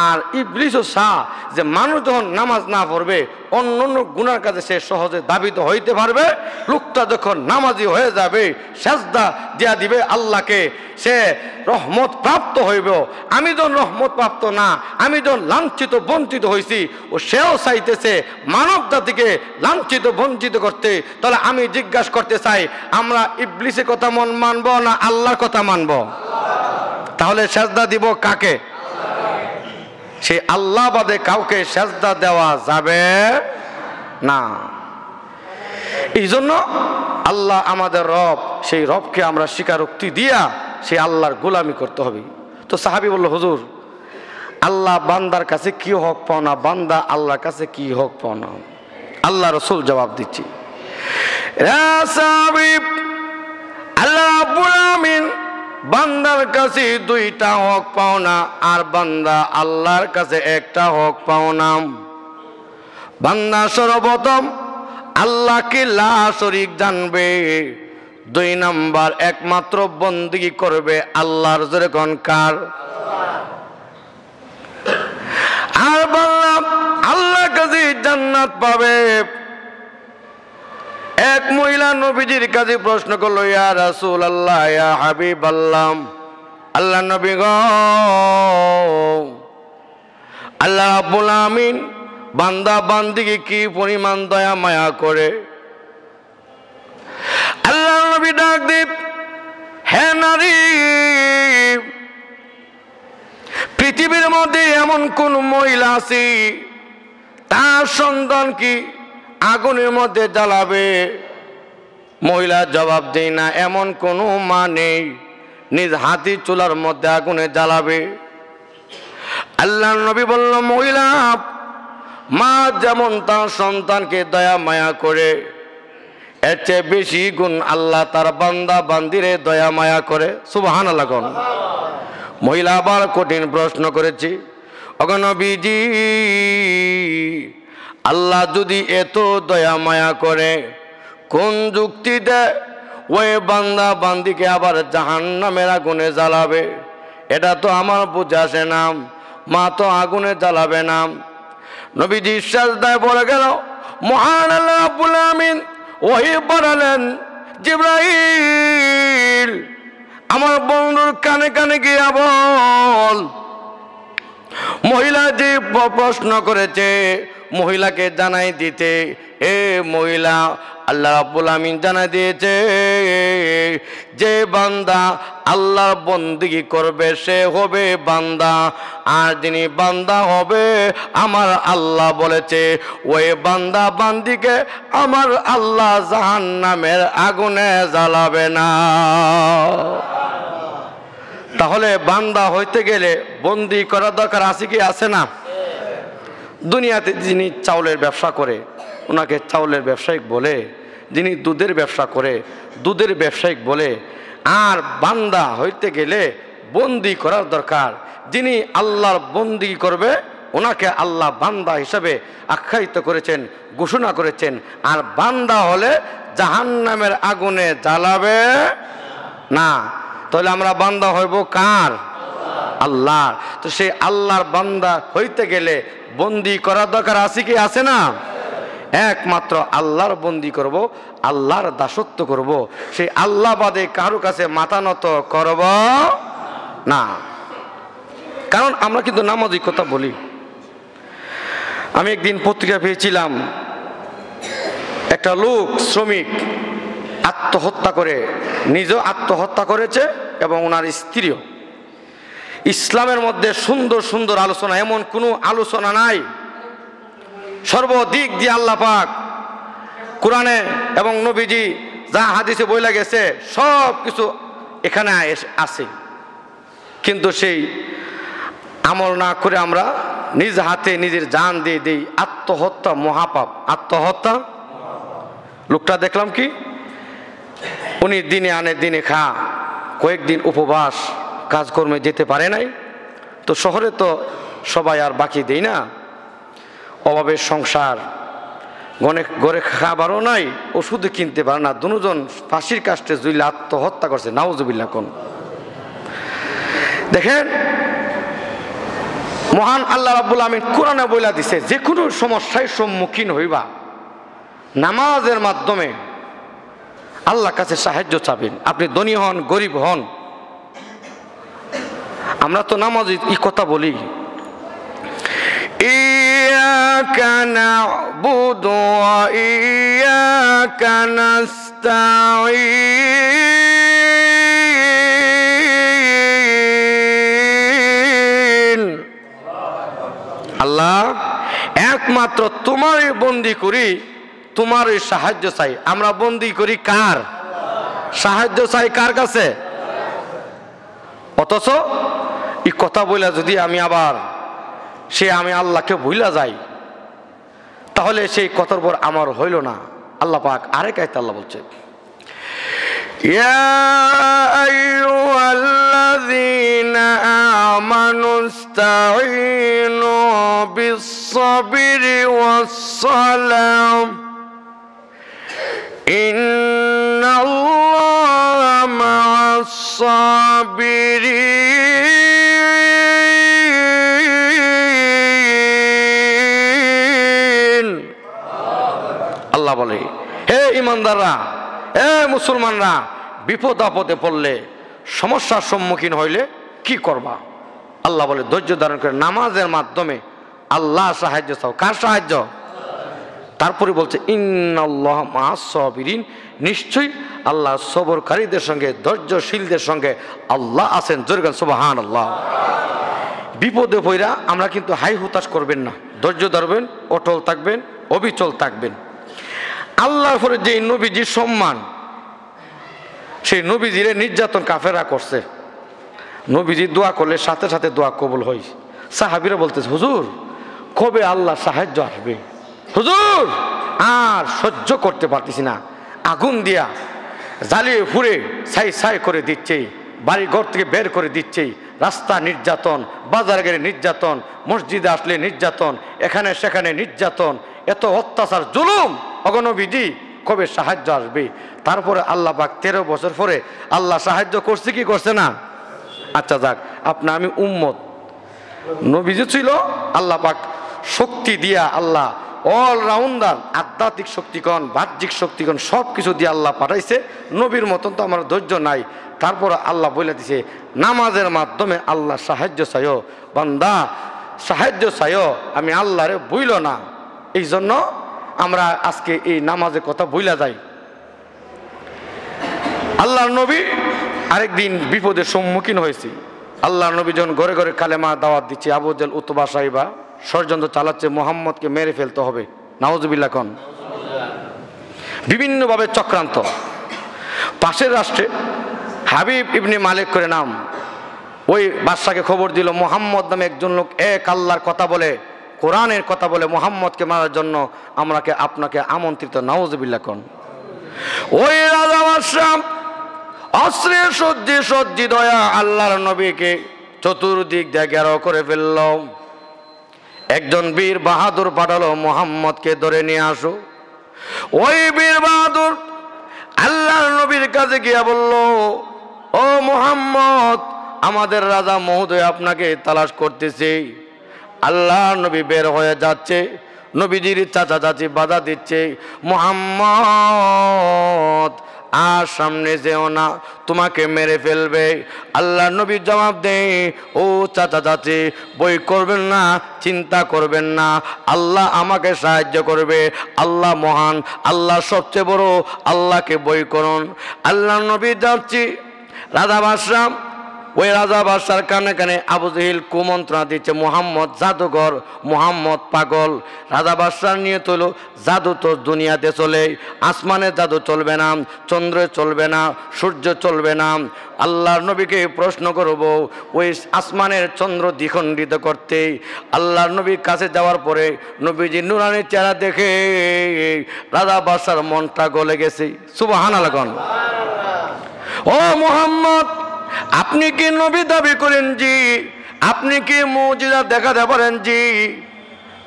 আর ইবলিসও চায় যে মানুষ যখন নামাজ না পড়বে অন্য অন্য গুনার কাজে সে সহজে দাবিত হইতে পারবে। লোকটা যখন নামাজি হয়ে যাবে, সেজদা দিয়া দিবে আল্লাহকে, সে রহমত প্রাপ্ত হইব। আমি যখন রহমত প্রাপ্ত না, আমি যখন লাঞ্ছিত বঞ্চিত হয়েছি, ও সেও চাইতেছে মানব জাতিকে লাঞ্ছিত বঞ্চিত করতে। তাহলে আমি জিজ্ঞাসা করতে চাই, আমরা ইবলিসের কথা মানবো না আল্লাহর কথা মানবো? তাহলে সেজদা দিব কাকে? সে আল্লাহ বাদে কাউকে সেজদা দেওয়া যাবে না। এই জন্য আল্লাহ আমাদের রব, সেই রবকে আমরা স্বীকারোক্তি দিয়া সেই আল্লাহর গোলামি করতে হবে। তো সাহাবী বলল হুজুর আল্লাহ বান্দার কাছে কি হক পাও না, বান্দা আল্লাহর কাছে কি হক পাও না? আল্লাহ রসুল জবাব দিচ্ছি, আল্লাহ রাব্বুল আমিন বান্দার কাছে দুইটা হক পাওনা, আর বান্দা আল্লাহর কাছে একটা হক পাওনা। বান্দা সর্বপ্রথম আল্লাহকে লা শরীক জানবে, 2 নাম্বার একমাত্র বন্দেগী করবে আল্লাহর। জোরে কোন কার? আর বান্দা আল্লাহর কাছে জান্নাত পাবে। এক মহিলা নবীজির কাছে প্রশ্ন করলো, ইয়া রাসূলুল্লাহ, ইয়া হাবিবাল্লাহ, আল্লাহ নবী গো, আল্লাহ রাব্বুল আমিন বান্দা বান্দিকে কি পরিমাণ দয়া মায়া করে। আল্লাহ নবী ডাক দেব, হে নারী, পৃথিবীর মধ্যে এমন কোন মহিলা আছে তার সন্তান কি আগুনের মধ্যে জ্বালাবে? মহিলা জবাব দেয় না, এমন কোনো মা নেই নিজ হাতি চুলার মধ্যে আগুনে জ্বালাবে। আল্লাহ নবী বলল, মহিলা মা যেমন তার সন্তানকে দয়া মায়া করে, এর চেয়ে বেশি গুণ আল্লাহ তার বান্দা বান্দিরে দয়া মায়া করে। সুবহানাল্লাহ। মহিলা আবার কঠিন প্রশ্ন করেছে, ওগো নবীজি, আল্লাহ যদি এত দয়া মায়া করে, কোন যুক্তিতে ওই বান্দা বান্দিকে আবার জাহান্নামের আগুনে জ্বালাবে? এটা তো আমার বুঝে আসে না। মা তো আগুনে জ্বালাবে না। নবীজি সাজদায় পড়ে গেল। মহান আল্লাহ রাব্বুল আমিন ওহী পাঠালেন, জিবরাইল আমার বন্ধুর কানে কানে গিয়ে বল, মহিলা যে প্রশ্ন করেছে মহিলাকে জানাই দিতে। এ মহিলা, আল্লাহ রাব্বুল আমিন জানাই দিয়েছে, যে বান্দা আল্লাহর বন্দেগী করবে সে হবে বান্দা, আর যিনি বান্দা হবে আমার আল্লাহ বলেছে ওই বান্দা বান্দিকে আমার আল্লাহ জাহান্নামের আগুনে জ্বালাবে না। তাহলে বান্দা হইতে গেলে বন্দি করার দরকার আছে কি আছে না? দুনিয়াতে যিনি চাউলের ব্যবসা করে ওনাকে চাউলের ব্যবসায়িক বলে, যিনি দুধের ব্যবসা করে দুধের ব্যবসায়িক বলে। আর বান্দা হইতে গেলে বন্দি করার দরকার, যিনি আল্লাহর বন্দি করবে ওনাকে আল্লাহ বান্দা হিসাবে আখ্যায়িত করেছেন, ঘোষণা করেছেন। আর বান্দা হলে জাহান্নামের আগুনে জ্বালাবে না। তাহলে আমরা বান্দা হইব কার? আল্লাহর। তো সেই আল্লাহর বান্দা হইতে গেলে বন্দি করার দরকার আছে কি আছে না? একমাত্র আল্লাহর বন্দি করব, আল্লাহর দাসত্ব করব, সেই আল্লাহ বাদে কারো কাছে মাথা নত করব না। কারণ আমরা কিন্তু নামাজি কথা বলি। আমি একদিন পত্রিকা পেয়েছিলাম, একটা লোক শ্রমিক আত্মহত্যা করে, নিজেও আত্মহত্যা করেছে এবং ওনার স্ত্রীও। ইসলামের মধ্যে সুন্দর সুন্দর আলোচনা, এমন কোনো আলোচনা নাই। সর্বদিক দিয়ে আল্লাহ পাক কোরআনে এবং নবীজি যা হাদিসে বইলা গেছে সব কিছু এখানে আছে। কিন্তু সেই আমল না করে আমরা নিজ হাতে নিজের জান দিয়ে দিই। আত্মহত্যা মহাপাপ। আত্মহত্যা, লোকটা দেখলাম কি উনি দিনে আনে দিনে খা, কয়েকদিন উপবাস, কাজকর্মে যেতে পারে নাই। তো শহরে তো সবাই আর বাকি দেই না, অভাবের সংসার, ঘরে খাবারও নাই, ওষুধও কিনতে পারে না। দুজন ফাঁসির কাস্টে জুইলে আত্মহত্যা করছে। নাউজুবিল্লাহ। কোন দেখেন, মহান আল্লাহ রাব্বুল আমিন কোরআনে বইলা দিছে, যে কোনো সমস্যায় সম্মুখীন হইবা নামাজের মাধ্যমে আল্লাহর কাছে সাহায্য চাবেন। আপনি ধনী হন গরিব হন, আমরা তো নামাজ এই কথা বলি, ইয়াকা না'বুদু ওয়া ইয়াকা নাস্তাঈন। আল্লাহ একমাত্র তোমারই বন্দি করি, তোমারই সাহায্য চাই। আমরা বন্দি করি কার? সাহায্য চাই কার কাছে? অথচ এই কথা বলে যদি আমি আবার আমি আল্লাহকে ভুলা যাই, তাহলে সেই কথার পর আমার হইল না। আল্লাহ পাক আরেক আয়াতে আল্লাহ বলছে, ইয়া আইয়ুহাল্লাযীনা ইস্তাঈনু বিস-সাবরি ওয়াস-সালাম ইন্নাল্লাহা মা'আস-সাবিরিন। আল্লাহ বলে, হে ইমানদাররা, হে মুসলমানরা, বিপদ আপদে পড়লে, সমস্যার সম্মুখীন হইলে কি করবা? আল্লাহ বলে, ধৈর্য ধারণ করে নামাজের মাধ্যমে আল্লাহ সাহায্য চাও। কার সাহায্য? তারপরে বলছে ইন্নাল্লাহা মা'আস-সাবিরিন, নিশ্চয়ই আল্লাহ সবরকারীদের সঙ্গে, ধৈর্যশীলদের সঙ্গে আল্লাহ আছেন। জোরে বলেন সুবহানাল্লাহ। বিপদে পড়া আমরা কিন্তু হাই হুতাশ করবেন না, ধৈর্য ধরবেন, অটল থাকবেন, অবিচল থাকবেন। আল্লাহর পরে যে নবীজির সম্মান, সেই নবীজিরে নির্যাতন কাফেররা করছে। নবীজি দোয়া করলে সাথে সাথে দোয়া কবুল হয়। সাহাবীরা বলতেছে, হুজুর কবে আল্লাহ সাহায্য আসবে? হুজুর আর সহ্য করতে পারতেছি না, আগুন দিয়া জ্বালিয়ে ফুড়ে ছাই ছাই করে দিচ্ছে, বাড়ি ঘর থেকে বের করে দিচ্ছে, রাস্তা নির্যাতন, বাজারে গেলে নির্যাতন, মসজিদে আসলে নির্যাতন, এখানে সেখানে নির্যাতন, এত অত্যাচার জুলুম। অগণবিধি কবে সাহায্য আসবে? তারপরে আল্লাহ পাক 13 বছর পরে আল্লাহ সাহায্য করছে কি করছে না? আচ্ছা যাক, আপনি আমি উম্মত, নবীজি ছিল, আল্লাহ পাক শক্তি দিয়া, আল্লাহ অলরাউন্ডার, আধ্যাত্মিক শক্তিকণ, বাহ্যিক শক্তিকণ সব কিছু দিয়ে আল্লাহ পাঠাইছে। নবীর মতন তো আমার ধৈর্য নাই। তারপর আল্লাহ বলে দিছে, নামাজের মাধ্যমে আল্লাহ সাহায্য চাইও বান্দা, সাহায্য চাইও, আমি আল্লাহরে বইল না। এই জন্য আমরা আজকে এই নামাজের কথা বইলা যাই। আল্লাহর নবী আরেকদিন বিপদের সম্মুখীন হয়েছে। আল্লাহর নবী যখন ঘরে ঘরে কালেমা দাওয়াত দিচ্ছে, আবু জেল, উতবা সাহিবা ষড়যন্ত্র চালাচ্ছে, মুহাম্মদকে মেরে ফেলতে হবে, নাউজুবিল্লাহ কন, বিভিন্নভাবে চক্রান্ত। পাশের রাষ্ট্রে হাবিব ইবনে মালিক করে নাম, ওই বাদশাকে খবর দিল, মুহাম্মদ নামে একজন লোক এক আল্লাহর কথা বলে, কোরআনের কথা বলে, মুহাম্মদকে মারার জন্য আমরাকে আপনাকে আমন্ত্রিত, নাউজুবিল্লাহ কন। ওই রাজা বাদশা অস্ত্রে সজ্জিত হয়ে আল্লাহর নবীকে চতুর্দিক দিয়ে ঘেরাও করে ফেলল। একজন বীর বাহাদুর পাঠালো, মুহাম্মদকে ধরে নিয়ে আসো। ওই বীর বাহাদুর আল্লাহর নবীর কাছে গিয়া বলল, ও মুহাম্মদ, আমাদের রাজা মহোদয় আপনাকে তালাশ করতেছে। আল্লাহর নবী বের হয়ে যাচ্ছে, নবীজির চাচা চাচি বাধা দিচ্ছে, মুহাম্মদ আর সামনে যেও না, তোমাকে মেরে ফেলবে। আল্লাহ নবী জবাব দেয়, ও চাচা চাচি, বই করবেন না, চিন্তা করবেন না, আল্লাহ আমাকে সাহায্য করবে, আল্লাহ মহান, আল্লাহ সবচেয়ে বড়, আল্লাহকে বই করুন। আল্লাহ নবী যাচ্ছি, রাজা বাদশাহ, ওই রাজা বাদশার কানে কানে আবু জেহেল কুমন্ত্রণা দিচ্ছে, মুহাম্মদ জাদুঘর, মুহাম্মদ পাগল। রাজা বাদশার নিয়ে তোল, জাদু তো দুনিয়াতে চলে, আসমানের জাদু চলবে না, চন্দ্রে চলবে না, সূর্য চলবে না। আল্লাহর নবীকে প্রশ্ন করব, ওই আসমানের চন্দ্র দ্বিখণ্ডিত করতে। আল্লাহর নবীর কাছে যাওয়ার পরে নবীজি নুরানি চেহারা দেখে রাজা বাদশার মনটা গলে গেছে। সুবহানাল্লাহ। ও মুহাম্মদ, আপনি কি নবী দাবি করেন? জি। আপনি কি মুজিজা দেখাতে পারেন? জি।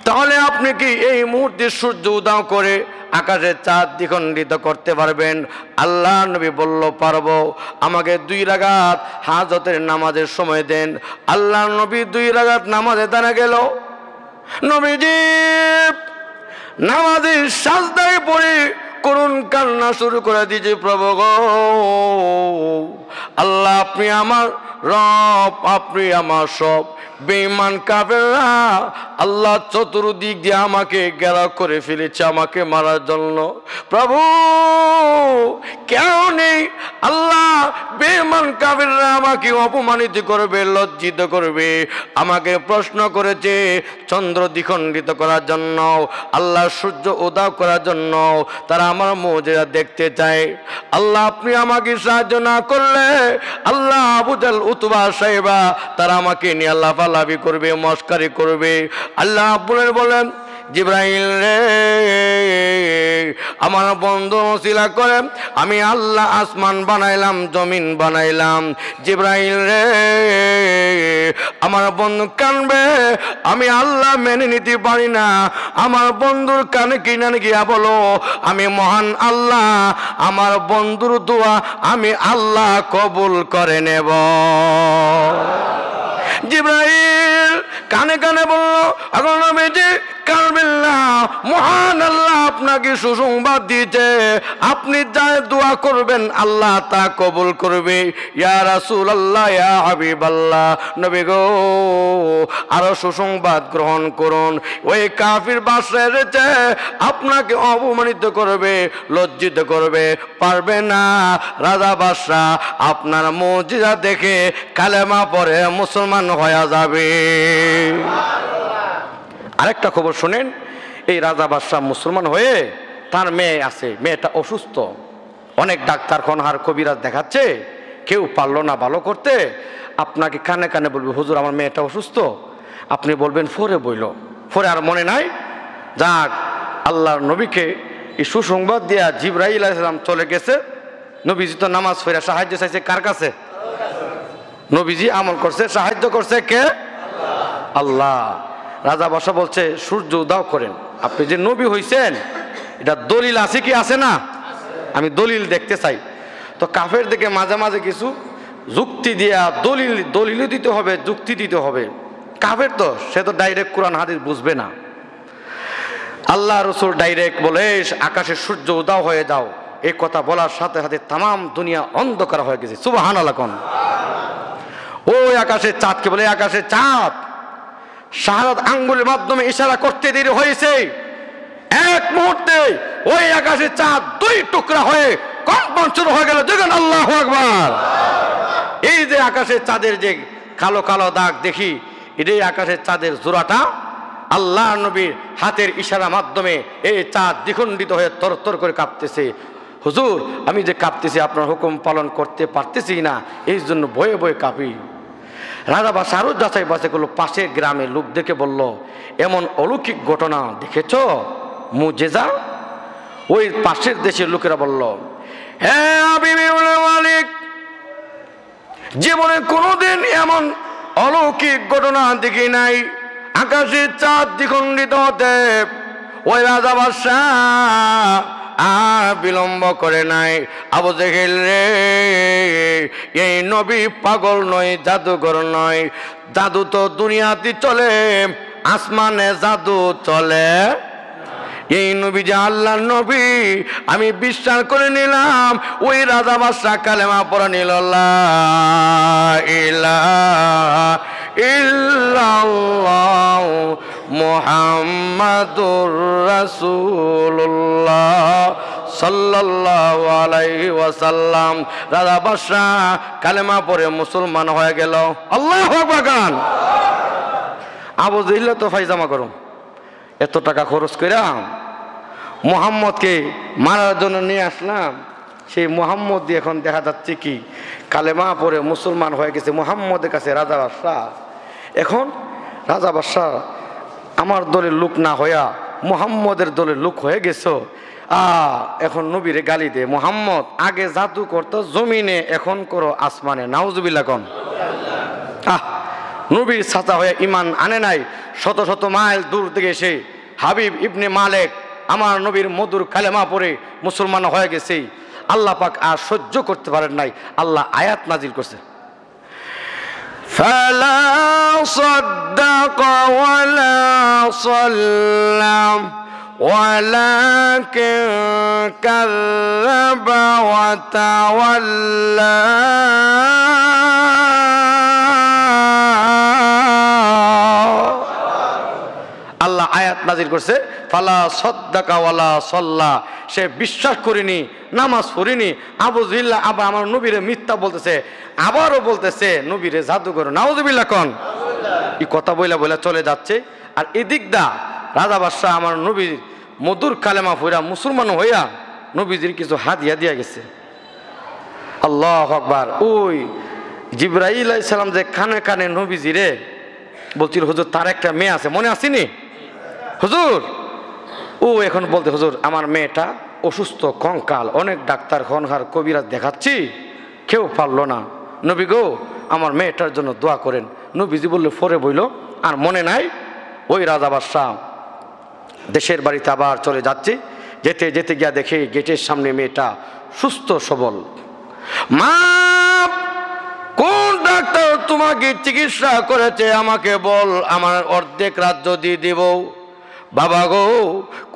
তাহলে আপনি কি এই মুহূর্তে সূর্য উদয় করে আকাশে চাঁদ দ্বিখণ্ডিত করতে পারবেন? আল্লাহ নবী বলল, পারবো। আমাকে 2 রাকাত হাজতের নামাজের সময় দেন। আল্লাহ নবী 2 রাকাত নামাজে দাঁড়া গেল। নবীজি নামাজের সাজদায় পড়ে করুণ কান্না শুরু করে দিয়েছে, প্রভু গো, আল্লাহ আপনি আমার রব, আপনি আমার সব। বেঈমান কাফেররা আল্লাহ চতুর্দিক দিয়ে আমাকে ঘেরাও করে ফেলেছে আমাকে মারার জন্য। প্রভু কেউ নেই, আল্লাহ বেঈমান কাফেররা আমাকে অপমানিত করবে, লজ্জিত করবে। আমাকে প্রশ্ন করেছে চন্দ্র দ্বিখণ্ডিত করার জন্য, আল্লাহ সূর্য উদয় করার জন্য। তারা আমার মুজিজা দেখতে চায়। আল্লাহ আপনি আমাকে সাহায্য না করলে আল্লাহ আবু জাহল, উতবা সাহিবা তারা আমাকে নিয়ে আল্লাহ লাভি করবে, মস্কারি করবে। আল্লাহ বলেন, জিবরাইল রে আমার বন্ধু ওসিলা করে আমি আল্লাহ আসমান বানাইলাম, জমিন বানাইলাম। জিবরাইল রে আমার বন্ধু কানবে, আমি আল্লাহ মেনে নিতে পারি না। আমার বন্ধুর কানে কিনা গিয়া বলো আমি মহান আল্লাহ, আমার বন্ধুর দোয়া আমি আল্লাহ কবুল করে নেব। জিবরাইল কানে কানে বলল এখন নবীজি কানবেন না, মহান আল্লাহ আপনাকে সুসংবাদ দিয়েছে, আপনি যা দোয়া করবেন আল্লাহ তা কবুল করবে। ইয়া রাসূলুল্লাহ, ইয়া হাবিবাল্লাহ, নবী গো আরো সুসংবাদ গ্রহণ করুন। ওই কাফির বাদশা এসেছে আপনাকে অপমানিত করবে, লজ্জিত করবে, পারবে না। রাজা বাদশা আপনার মুজিজা দেখে কালেমা পড়ে মুসলমান হয়ে যাবে। আরেকটা খবর শুনেন, এই রাজা বাদশাহ মুসলমান হয়ে তার মেয়ে আছে, মেয়েটা অসুস্থ, অনেক ডাক্তার খনহার কবিরাজ দেখাচ্ছে, কেউ পারলো না ভালো করতে। আপনাকে কানে কানে বলবে হুজুর আমার মেয়েটা অসুস্থ, আপনি বলবেন ফোরে বইল, ফোরে আর মনে নাই। যাক আল্লাহর নবীকে এই সুসংবাদ দিয়া জিবরাইল আলাইহিস সালাম চলে গেছে। নবীজি তো নামাজ পড়ে সাহায্য চাইছে কার কাছে? নবীজি আমল করছে, সাহায্য করছে কে? আল্লাহ। রাজা বাদশা বলছে সূর্য উদয় করেন, আপনি যে নবী হইছেন এটা দলিল আছে কি আছে না? আমি দলিল দেখতে চাই। তো কাফের দিকে মাঝে মাঝে কিছু যুক্তি দিয়া দলিল দিতে হবে, যুক্তি দিতে হবে। কাফের তো সে তো ডাইরেক্ট কোরআন হাদিস বুঝবে না। আল্লাহ রসুল ডাইরেক্ট বলে আকাশে সূর্য উদয় হয়ে যাও, এই কথা বলার সাথে সাথে তাম দুনিয়া অন্ধকার হয়ে গেছে। সুবহানাল্লাহ কোন ওই আকাশের চাঁদকে বলে আকাশের চাঁদ, শাহাদাত আঙ্গুলের মাধ্যমে ইশারা করতে দেরি হয়েছে, এক মুহূর্তে ওই আকাশের চাঁদ দুই টুকরা হয়ে কম্পন শুরু হয়ে গেল। দেখেন আল্লাহু আকবার। এই যে আকাশের চাঁদের যে কালো কালো দাগ দেখি, এটাই আকাশের চাঁদের জোড়াটা। আল্লাহ নবীর হাতের ইশারা মাধ্যমে এই চাঁদ দ্বিখণ্ডিত হয়ে তরতর করে কাঁপতেছে। হুজুর আমি যে কাঁপতেছি আপনার হুকুম পালন করতে পারতেছি না, এই জন্য ভয়ে ভয়ে কাঁপি। রাজা বাদশা আরো যাচাই বাছাই করলো, পাশের গ্রামে লোক দেখে বলল এমন অলৌকিক ঘটনা দেখেছ মুজেজা? ওই পাশের দেশের লোকেরা বলল হ্যাঁ হাবিবুল মালিক, জীবনে কোনোদিন এমন অলৌকিক ঘটনা দেখি নাই। আকাশের চাঁদ দ্বিখণ্ডিত হতে ওই রাজা বাদশা আর বিলম্ব করে নাই। আবু জেহেল রে, এই নবী পাগল নয়, জাদুঘর নয়। জাদু তো দুনিয়াতে চলে, আসমানে জাদু চলে। এই নবী যে আল্লাহর নবী আমি বিশ্বাস করে নিলাম। ওই রাজা বাদশা কালেমা পড়ে নিল, লা ইলাহা ইল্লাল্লাহ মুহাম্মাদুর রাসূলুল্লাহ সাল্লাল্লাহু আলাইহি ওয়াসাল্লাম। রাজা বাদশা কালেমা পড়ে মুসলমান হয়ে গেল। আল্লাহু আকবার। আবু জেহেল তো ফাইজামা করুন, এত টাকা খরচ করে মুহাম্মদকে মারার জন্য নিয়ে আসলাম, সেই মুহাম্মদ দিয়ে এখন দেখা যাচ্ছে কি কালেমা পড়ে মুসলমান হয়ে গেছে মুহাম্মদের কাছে রাজা বাদশাহ। এখন রাজা বাদশাহ আমার দলের লোক না হইয়া মুহাম্মদের দলের লোক হয়ে গেছো। এখন নবীরে গালি দে, মুহাম্মদ আগে জাদু করতো জমিনে, এখন করো আসমানে। নাউজুবিল্লাহ কোন। নবীর ছাতা হয়ে ইমান আনে নাই, শত শত মাইল দূর থেকে এসে হাবিব ইবনে মালিক আমার নবীর মধুর কালেমা পড়ে মুসলমান হয়ে গেছে। আল্লাহ পাক আর সহ্য করতে পারেন নাই, আল্লাহ আয়াত নাজিল করছে, ফালা সাদ্দাকা ওয়ালা সাল্লাম ওয়ালাকিন কাযযাবা ওয়া তাওয়াল্লা। আল্লাহ আয়াত নাজিল করছে, ফালা সাদ্দাকা ওয়ালা সাল্লা, সে বিশ্বাস করেনি, নামাজ পড়েনি। আবু জেহেল আবার আমার নবীরে মিথ্যা বলতেছে, আবারও বলতেছে নবীরে জাদুঘর। নাউজুবিল্লাহ কোন। এই কথা বইলা বইলা চলে যাচ্ছে। আর এদিক দা রাজা বাদশাহ আমার নবীর মধুর কালেমা পড়া মুসলমান হইয়া নবীজির কিছু হাদিয়া দিয়া গেছে। আল্লাহু আকবার। ওই জিবরাইল আলাইহিস সালাম যে কানে কানে নবীজিরে বলছিল হুজুর তার একটা মেয়ে আছে, মনে আসেনি হুজুর? ও এখন বলতে, হুজুর আমার মেয়েটা অসুস্থ, কঙ্কাল, অনেক ডাক্তার খনহার কবিরাজ দেখাচ্ছি, কেউ পারলো না। নবী গো আমার মেয়েটার জন্য দোয়া করেন। নবীজি বললে ফরে বইল, আর মনে নাই ওই রাজা বাদশাহ দেশের বাড়িতে আবার চলে যাচ্ছে, যেতে যেতে গিয়া দেখে গেটের সামনে মেয়েটা সুস্থ সবল। মা, কোন ডাক্তার তোমাকে চিকিৎসা করেছে আমাকে বল, আমার অর্ধেক রাজ্য দিয়ে দিব। বাবা গো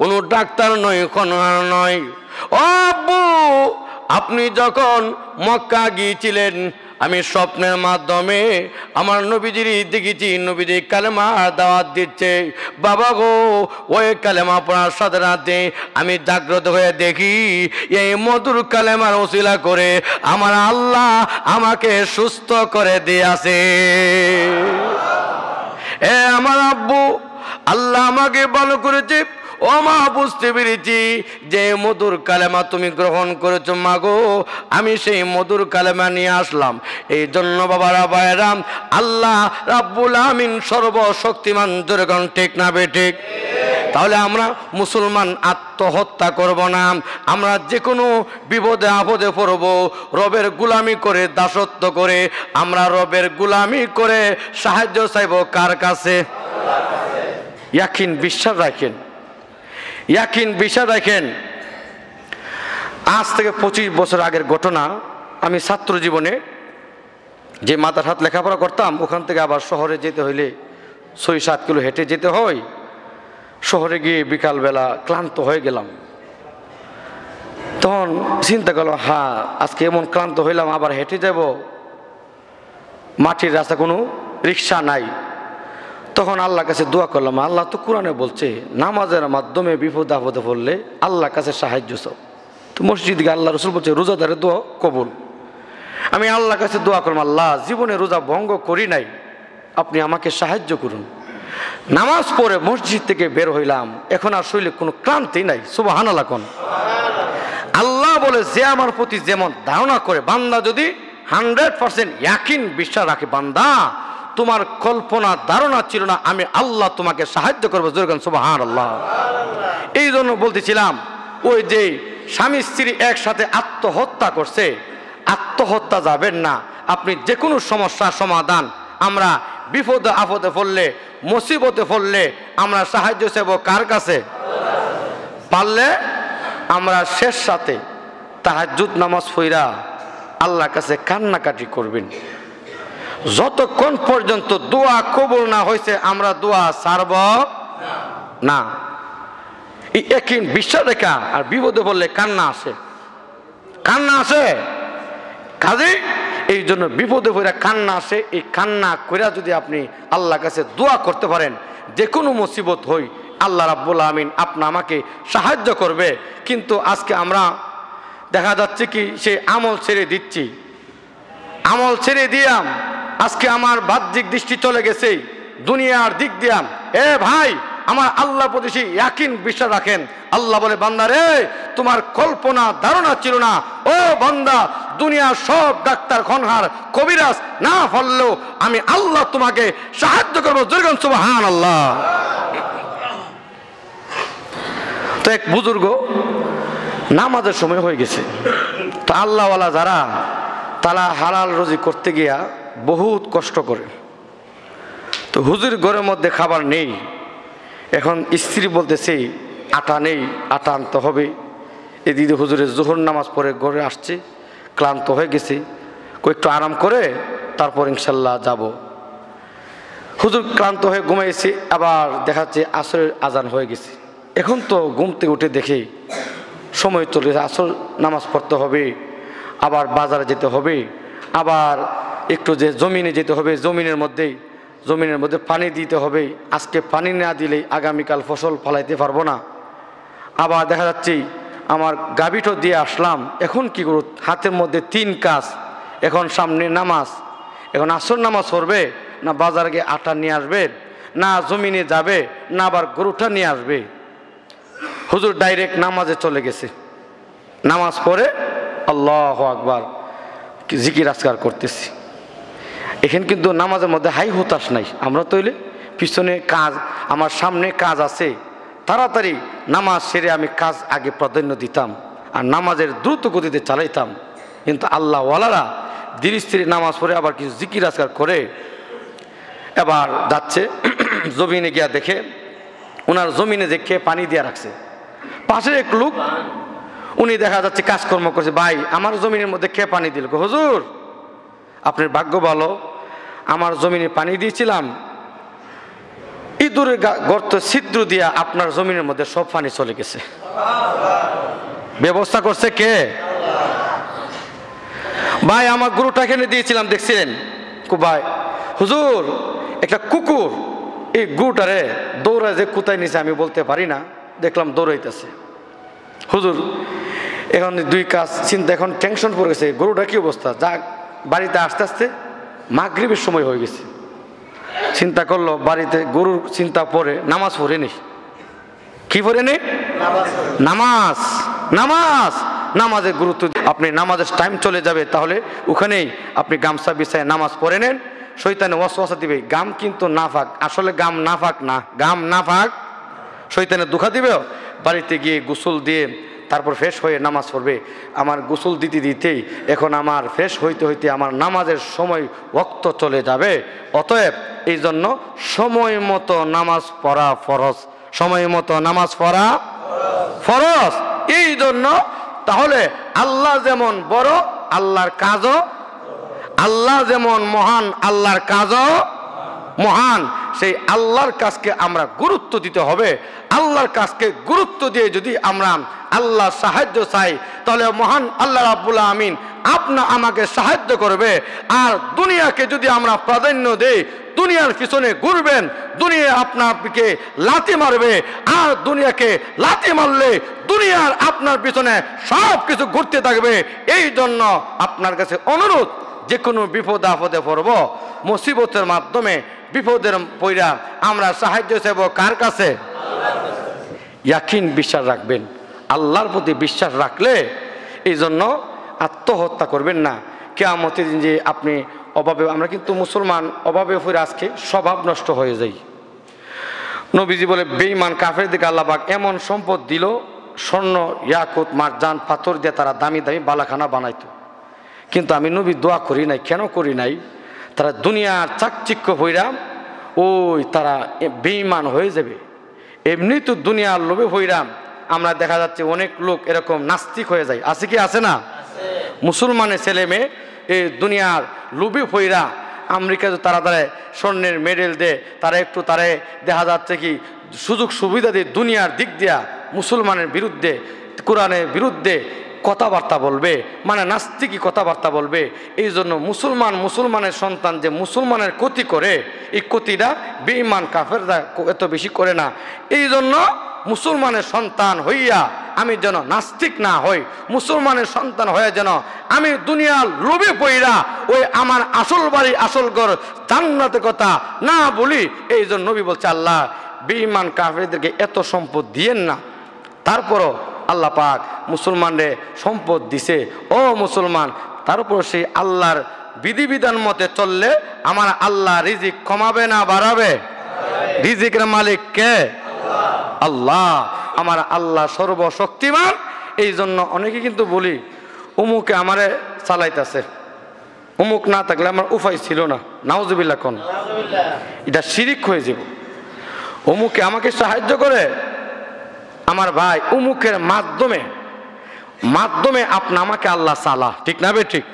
কোনো ডাক্তার নয়, খনহার নয়। ও আব্বু, আপনি যখন মক্কা গিয়েছিলেন আমি স্বপ্নের মাধ্যমে আমার নবীজির দেখেছি, নবীজি কালেমা দাওয়াত দিচ্ছে। বাবা গো ওই কালেমা পড়ার সাথে সাথে আমি জাগ্রত হয়ে দেখি এই মধুর কালেমার ওসিলা করে আমার আল্লাহ আমাকে সুস্থ করে দিয়েছে। এ আমার আব্বু, আল্লাহ আমাকে ভালো করেছে। ও মা, বুঝতে পেরেছি যে মধুর কালেমা তুমি গ্রহণ করেছো মা গো, আমি সেই মধুর কালেমা নিয়ে আসলাম। এই জন্য বাবারা ভাইরাম, আল্লাহ রাব্বুল আমিন সর্বশক্তিমান, যেরকম ঠিক না বেঠিক? তাহলে আমরা মুসলমান আত্মহত্যা করব না, আমরা যে কোনো বিপদে আপদে পড়ব রবের গুলামি করে, দাসত্ব করে আমরা রবের গুলামি করে সাহায্য চাইব কার কাছে? ইয়াকিন, বিশ্বাস রাখেন, ইয়াকিন বিশ্বাস রাখেন। আজ থেকে 25 বছর আগের ঘটনা। আমি ছাত্র জীবনে যে মাদারহাট লেখাপড়া করতাম, ওখান থেকে আবার শহরে যেতে হইলে 6-7 কিলো হেঁটে যেতে হয়। শহরে গিয়ে বিকালবেলা ক্লান্ত হয়ে গেলাম। তখন চিন্তা করলাম, হ্যাঁ আজকে এমন ক্লান্ত হইলাম, আবার হেঁটে যাব, মাটির রাস্তা, কোনো রিক্সা নাই। তখন আল্লাহর কাছে দোয়া করলাম, আল্লাহ তো কোরআনে বলছে নামাজের মাধ্যমে বিপদ আপদে পড়লে আল্লাহর কাছে সাহায্য চাও। তো মসজিদে আল্লাহ রসুল বলছে রোজাদারের দোয়া কবুল। আমি আল্লাহর কাছে দোয়া করলাম, আল্লাহ জীবনে রোজা ভঙ্গ করি নাই, আপনি আমাকে সাহায্য করুন। নামাজ পড়ে মসজিদ থেকে বের হইলাম, এখন আর শরীরে কোনো ক্লান্তি নাই। সুবহানাল্লাহ কোন আল্লাহ বলে, যে আমার প্রতি যেমন ধারণা করে, বান্দা যদি 100% ইয়াকিন বিশ্বাস রাখে, বান্দা তোমার কল্পনা ধারণা ছিল না আমি আল্লাহ তোমাকে সাহায্য করবো। সুবহানাল্লাহ। এই জন্য বলতেছিলাম, ওই যে স্বামী স্ত্রী একসাথে আত্মহত্যা করছে, আত্মহত্যা যাবেন না। আপনি যে কোনো সমস্যার সমাধান, আমরা বিপদে আপদে পড়লে, মুসিবতে পড়লে আমরা সাহায্য চাইব কার কাছে? পারলে আমরা শেষ সাথে তাহাজ্জুদ নামাজ পড়া আল্লাহর কাছে কান্নাকাটি করবেন। যতক্ষণ পর্যন্ত দোয়া কবুল না হয়েছে আমরা দোয়া ছাড়ব না। এই ইয়াকিন বিশ্বাস রেখা, আর বিপদে পড়লে কান্না আসে, কান্না আসে। কাজে এই জন্য বিপদে পড়ে কান্না আসে, এই কান্না করে যদি আপনি আল্লাহর কাছে দোয়া করতে পারেন, যে কোনো মুসিবত হই আল্লাহ রাব্বুল আমিন আপনি আমাকে সাহায্য করবে। কিন্তু আজকে আমরা দেখা যাচ্ছে কি, সে আমল ছেড়ে দিচ্ছি, আমল ছেড়ে দিয়াম, আজকে আমার বাহ্যিক দৃষ্টি চলে গেছে দুনিয়ার দিক দিয়াম। এ ভাই, আমার আল্লাহ প্রতি সেই ইয়াকিন বিশ্বাস রাখেন। আল্লাহ বলে, বান্দা রে তোমার কল্পনা ধারণা ছিল না, ও বান্দা দুনিয়ার সব ডাক্তার খনহার কবিরাজ না পারলেও আমি আল্লাহ তোমাকে সাহায্য করবো। সুবহানাল্লাহ। তো এক বুজুর্গ নামাজের সময় হয়ে গেছে, তো আল্লাহওয়ালা যারা তারা হালাল রুজি করতে গিয়া বহুত কষ্ট করে। তো হুজুর ঘরের মধ্যে খাবার নেই, এখন স্ত্রী বলতেছে আটা নেই, আটা আনতে হবে। এদিকে হুজুরের জোহর নামাজ পড়ে ঘরে আসছে, ক্লান্ত হয়ে গেছে, একটু আরাম করে তারপর ইনশাল্লাহ যাব। হুজুর ক্লান্ত হয়ে ঘুমাইছে, আবার দেখাচ্ছে আসরের আজান হয়ে গেছে। এখন তো ঘুম থেকে উঠে দেখে সময় চলে গেছে, আসর নামাজ পড়তে হবে, আবার বাজারে যেতে হবে, আবার একটু যে জমিনে যেতে হবে, জমিনের মধ্যে পানি দিতে হবে। আজকে পানি না দিলে আগামীকাল ফসল ফলাইতে পারবো না। আবার দেখা যাচ্ছে আমার গাভীটো দিয়ে আসলাম, এখন কি করব, হাতের মধ্যে 3 কাজ, এখন সামনে নামাজ, এখন আসর নামাজ পড়বে না বাজারে গিয়ে আটা নিয়ে আসবে, না জমিনে যাবে, না আবার গরুটা নিয়ে আসবে। হুজুর ডাইরেক্ট নামাজে চলে গেছে, নামাজ পড়ে আল্লাহু আকবার জিকির আজকার করতেছি। এখানে কিন্তু নামাজের মধ্যে হাই হতাশ নাই। আমরা তৈলে পিছনে কাজ, আমার সামনে কাজ আছে, তাড়াতাড়ি নামাজ সেরে আমি কাজ আগে প্রাধান্য দিতাম আর নামাজের দ্রুত গতিতে চালাইতাম। কিন্তু আল্লাহ ওয়ালারা ধীরে স্থিরে নামাজ পড়ে আবার কিছু জিকির আজকার করে এবার যাচ্ছে জমিনে গিয়া দেখে ওনার জমিনে যে খেয়ে পানি দিয়ে রাখছে। পাশের এক লোক উনি দেখা যাচ্ছে কাজকর্ম করছে, ভাই আমার জমিনের মধ্যে খেয়ে পানি দিল। হুজুর আপনার ভাগ্য ভালো, আমার জমিনে পানি দিয়েছিলাম, ইঁদুরের গর্ত ছিদ্র দিয়া আপনার জমিনের মধ্যে সব পানি চলে গেছে। ব্যবস্থা করছে কে? ভাই আমার গরুটা কিনে দিয়েছিলাম, দেখছিলেন ভাই হুজুর একটা কুকুর এই গরুটারে দৌড়ায় যে কোথায় নিছে আমি বলতে পারি না, দেখলাম দৌড়াইতেছে। হুজুর এখন দুই কাজ চিন্তা, এখন টেনশন পড়ে গেছে, গরুটা কি অবস্থা। যাক বাড়িতে আস্তে আস্তে মাগরিবের সময় হয়ে গেছে, চিন্তা করলো বাড়িতে গরুর চিন্তা পড়ে নামাজ পড়ে নি। কি পড়ে নি? নামাজ। নামাজ নামাজের গুরুত্ব, আপনি নামাজের টাইম চলে যাবে তাহলে ওখানেই আপনি গামছা বিছায় নামাজ পড়ে নেন। শয়তানে ওয়াসওয়াসা দিবে, গাম কিন্তু নাফাক, আসলে গাম নাফাক না, গাম নাফাক, শয়তানে ধোঁকা দিবে। বাড়িতে গিয়ে গোসল দিয়ে তারপর ফ্রেশ হয়ে নামাজ পড়বে। আমার গোসল দিতে দিতেই এখন আমার ফ্রেশ হইতে হইতে আমার নামাজের সময় ওয়াক্ত চলে যাবে। অতএব এই জন্য সময় মতো নামাজ পড়া ফরজ, সময় মতো নামাজ পড়া ফরজ। এই জন্য তাহলে আল্লাহ যেমন বড় আল্লাহর কাজও, আল্লাহ যেমন মহান আল্লাহর কাজও মহান। সেই আল্লাহর কাজকে আমরা গুরুত্ব দিতে হবে। আল্লাহর কাজকে গুরুত্ব দিয়ে যদি আমরা আল্লাহর সাহায্য চাই তাহলে মহান আল্লাহ রাব্বুল আমিন আপনা আমাকে সাহায্য করবে। আর দুনিয়াকে যদি আমরা প্রাধান্য দেই, দুনিয়ার পিছনে ঘুরবেন, দুনিয়া আপনাকে লাথি মারবে। আর দুনিয়াকে লাথি মারলে দুনিয়ার আপনার পিছনে সব কিছু ঘুরতে থাকবে। এই জন্য আপনার কাছে অনুরোধ, যে কোনো বিপদ আপদে পড়ব, মুসিবতের মাধ্যমে বিপদের পইরা আমরা সাহায্য চাইব কার কাছে? ইয়াকিন বিশ্বাস রাখবেন, আল্লাহর প্রতি বিশ্বাস রাখলে এই জন্য আত্মহত্যা করবেন না। কিয়ামতের দিন যে আপনি অভাবে, আমরা কিন্তু মুসলমান অভাবে ফিরে আজকে স্বভাব নষ্ট হয়ে যাই। নবীজি বলে বেঈমান কাফের দিকে আল্লাহ পাক এমন সম্পদ দিল, স্বর্ণ ইয়াকুত মারজান পাথর দিয়ে তারা দামি দামি বালাখানা বানাইতো। কিন্তু আমি নবী দোয়া করি নাই। কেন করি নাই? তারা দুনিয়ার চাকচিক্য হইরাম, ওই তারা বেঈমান হয়ে যাবে। এমনি তো দুনিয়ার লোভে হইরাম আমরা দেখা যাচ্ছে অনেক লোক এরকম নাস্তিক হয়ে যায়। আছে কি আছে না? মুসলমানের ছেলে মেয়ে এই দুনিয়ার লোভে হইরা আমেরিকা তারা স্বর্ণের মেডেল দেয়, তারা একটু তারা দেখা যাচ্ছে কি সুযোগ সুবিধা দিয়ে দুনিয়ার দিক দিয়া মুসলমানের বিরুদ্ধে, কোরআনের বিরুদ্ধে কথাবার্তা বলবে, মানে নাস্তিকই কথাবার্তা বলবে। এই জন্য মুসলমানের সন্তান যে মুসলমানের ক্ষতি করে, এই ক্ষতিটা বেঈমান কাফেররা এত বেশি করে না। এই জন্য মুসলমানের সন্তান হইয়া আমি যেন নাস্তিক না হই, মুসলমানের সন্তান হয়ে যেন আমি দুনিয়ার লোভে পইরা ওই আমার আসল বাড়ি আসল ঘর জান্নাতের কথা না বলি। এই জন্য নবী বলছে আল্লাহ বেঈমান কাফেরদেরকে এত সম্পদ দিয়েন না। তারপরও আল্লাহ পাক মুসলমানরে সম্পদ দিছে। ও মুসলমান, তারপর সেই আল্লাহর বিধিবিধান মতে চললে আমার আল্লাহ রিজিক কমাবে না বাড়াবে? রিজিকের মালিক কে? আল্লাহ। আমার আল্লাহ সর্বশক্তিমান। এই জন্য অনেকে কিন্তু বলি অমুকে আমারে চালাইতেছে, অমুক না থাকলে আমার উপায় ছিল না। নাউজুবিল্লাহ কোন, এটা শিরিক হয়ে যাব। অমুকে আমাকে সাহায্য করে, আমার ভাই উমুকের মাধ্যমে আপনি আমাকে আল্লাহ চালা, ঠিক না বে? ঠিক।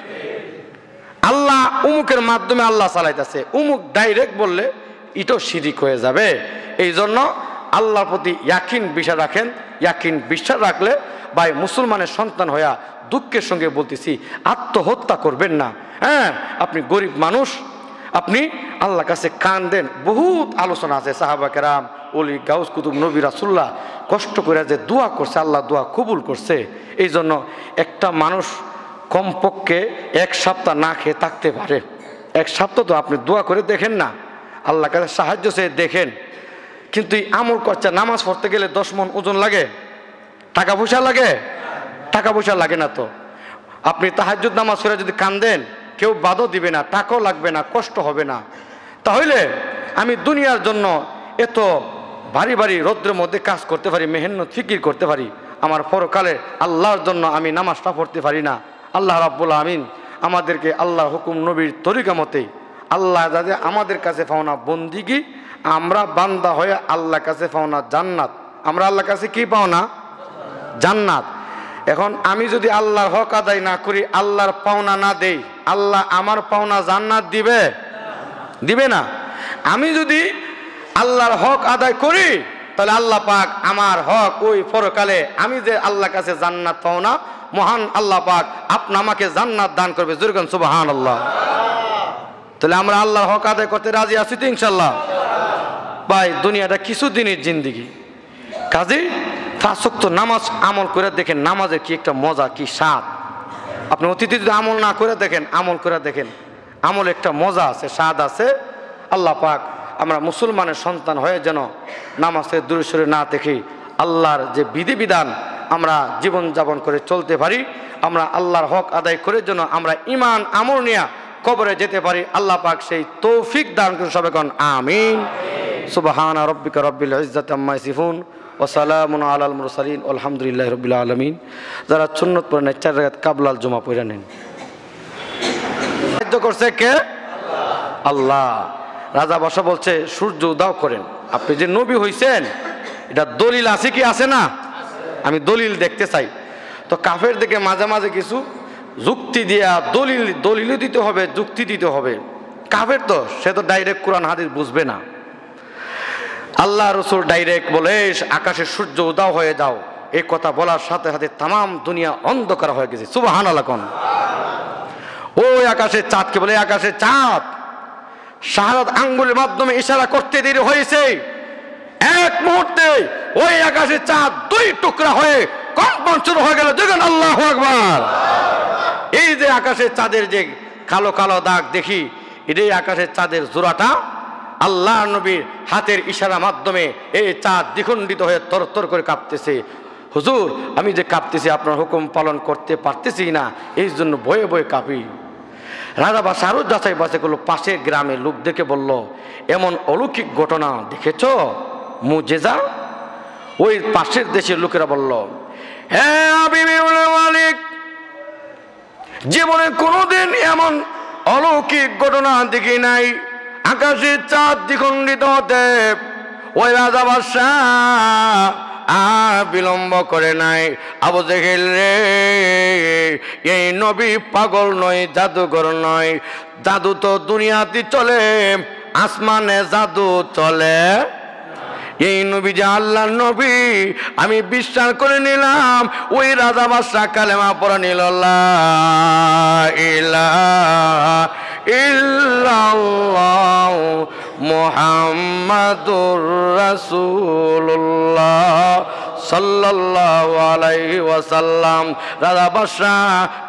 আল্লাহ উমুকের মাধ্যমে আল্লাহ চালাইতেছে, উমুক ডাইরেক্ট বললে এটাও শিরিক হয়ে যাবে। এই জন্য আল্লাহর প্রতি ইয়াকিন বিশ্বাস রাখেন। ইয়াকিন বিশ্বাস রাখলে ভাই মুসলমানের সন্তান হইয়া দুঃখের সঙ্গে বলতেছি আত্মহত্যা করবেন না। হ্যাঁ, আপনি গরিব মানুষ, আপনি আল্লাহর কাছে কান দেন। বহুত আলোচনা আছে, সাহাবা কেরাম, ওলি, গাউস, কুতুব, নবী, রাসূলুল্লাহ কষ্ট করে যে দোয়া করছে, আল্লাহ দোয়া কবুল করছে। এই জন্য একটা মানুষ কমপক্ষে এক সপ্তাহ না খেয়ে থাকতে পারে। এক সপ্তাহ তো আপনি দোয়া করে দেখেন না, আল্লাহর কাছে সাহায্য চেয়ে দেখেন। কিন্তু এই আমল করছে, নামাজ পড়তে গেলে 10 মণ ওজন লাগে, টাকা পয়সা লাগে? টাকা পয়সা লাগে না তো। আপনি তাহাজ্জুদ নামাজ পড়ে যদি কান্দেন কেউ বাধা দিবে না, টাকাও লাগবে না, কষ্ট হবে না। তাহলে আমি দুনিয়ার জন্য এত ভারী ভারী রৌদ্রের মধ্যে কাজ করতে পারি, মেহনত ফিকির করতে পারি, আমার পরকালে আল্লাহর জন্য আমি নামাজটা পড়তে পারি না। আল্লাহ রাব্বুল আমিন আমাদেরকে আল্লাহর হুকুম নবীর তরিকা মতে আল্লাহ যাতে আমাদের কাছে পাওনা বন্দিগি, আমরা বান্দা হয়ে আল্লাহর কাছে পাওনা জান্নাত। আমরা আল্লাহর কাছে কি পাওনা? জান্নাত। এখন আমি যদি আল্লাহর হক আদায় না করি, আল্লাহর পাওনা না দেই, আল্লাহ আমার পাওনা জান্নাত দিবে? দিবে না। আমি যদি আল্লাহর হক আদায় করি, তাহলে আল্লাহ পাক আমার হক ওই পরকালে আমি যে আল্লাহর কাছে জান্নাত পাও না, মহান আল্লাহ পাক আপনি আমাকে জান্নাত দান করবে। জোরে সুবহানাল্লাহ। তাহলে আমরা আল্লাহর হক আদায় করতে রাজি আছি তো ইনশাল্লাহ? ভাই দুনিয়াটা কিছুদিনের জিন্দিগি, কাজে 5 ওয়াক্ত নামাজ আমল করে দেখেন, নামাজের কি একটা মজা, কি স্বাদ। আপনি অতীতে যদি আমল না করে দেখেন, আমল করে দেখেন, আমল একটা মজা আছে, স্বাদ আছে। আল্লাহ পাক আমরা মুসলমানের সন্তান হয়ে যেন নামাজের দূরে সরে না দেখি আল্লাহর যে বিধিবিধান আমরা জীবনযাপন করে চলতে পারি, আমরা আল্লাহর হক আদায় করে যেন আমরা ঈমান আমল নিয়ে কবরে যেতে পারি। আল্লাহ পাক সেই তৌফিক দান করুন। সবাই কোন আমিন। সুবহানা রাব্বিকা রাব্বিল ইজ্জাতি আম্মা ইয়াসিফুন ওয়া সালামুন আলাল মুরসালিন আলহামদুলিল্লাহি রাব্বিল আলামিন। যারা সুন্নাত পড়েন 4 রাকাত কাবলাল জুমা পড়ে নেন। সাহায্য করছে কে? আল্লাহ। রাজা বাদশা বলছে সূর্য উদয় করেন। আপনি যে নবী হইছেন এটা দলিল আছে কি আছে না? আমি দলিল দেখতে চাই। তো কাফের দিকে মাঝে মাঝে কিছু যুক্তি দিয়া দলিল দিতে হবে, যুক্তি দিতে হবে। কাফের তো সে তো ডাইরেক্ট কোরআন হাদিস বুঝবে না। আল্লাহ রসুল ডাইরেক্ট বলে আকাশে সূর্য উদয় হয়ে যাও, এই কথা বলার সাথে সাথে তাম দুনিয়া অন্ধকার হয়ে গেছে। সুবহানাল্লাহ কোন। ওই আকাশের চাঁদকে বলে আকাশের চাঁদ, শাহাদাত আঙ্গুলের মাধ্যমে ইশারা করতে দেরি হয়েছে, এক মুহূর্তে ওই আকাশের চাঁদ 2 টুকরা হয়ে কম্পন শুরু হয়ে গেল। দেখেন আল্লাহু আকবার। এই যে আকাশের চাঁদের যে কালো কালো দাগ দেখি, এটাই আকাশের চাঁদের জোড়াটা। আল্লাহ নবীর হাতের ইশারা মাধ্যমে এই চাঁদ দ্বিখণ্ডিত হয়ে তরতর করে কাঁপতেছে। হুজুর আমি যে কাঁপতেছি আপনার হুকুম পালন করতে পারতেছি না, এই জন্য ভয়ে ভয়ে কাঁপি। রাজা বাদশা আরো যাচাই বাছাই করলো, পাশের গ্রামে লোক দেখে বলল এমন অলৌকিক ঘটনা দেখেছ মুজেজা? ওই পাশের দেশের লোকেরা বলল হ্যাঁ হাবিবুল মালিক, জীবনে কোনোদিন এমন অলৌকিক ঘটনা দেখি নাই। আকাশের চাঁদ দ্বিখণ্ডিত হতে ওই রাজা বাদশা আর বিলম্ব করে নাই। আবু জেহেল রে, এই নবী পাগল নয়, জাদুঘর নয়। জাদু তো দুনিয়াতে চলে, আসমানে জাদু চলে। এই নবী যে আল্লাহর নবী আমি বিশ্বাস করে নিলাম। ওই রাজা বাদশা কালেমা পড়ে নিল, লা ইলাহা ইল্লাল্লাহ মুহাম্মাদুর রাসূলুল্লাহ সাল্লাল্লাহু আলাইহি ওয়াসাল্লাম। রাজা বাদশা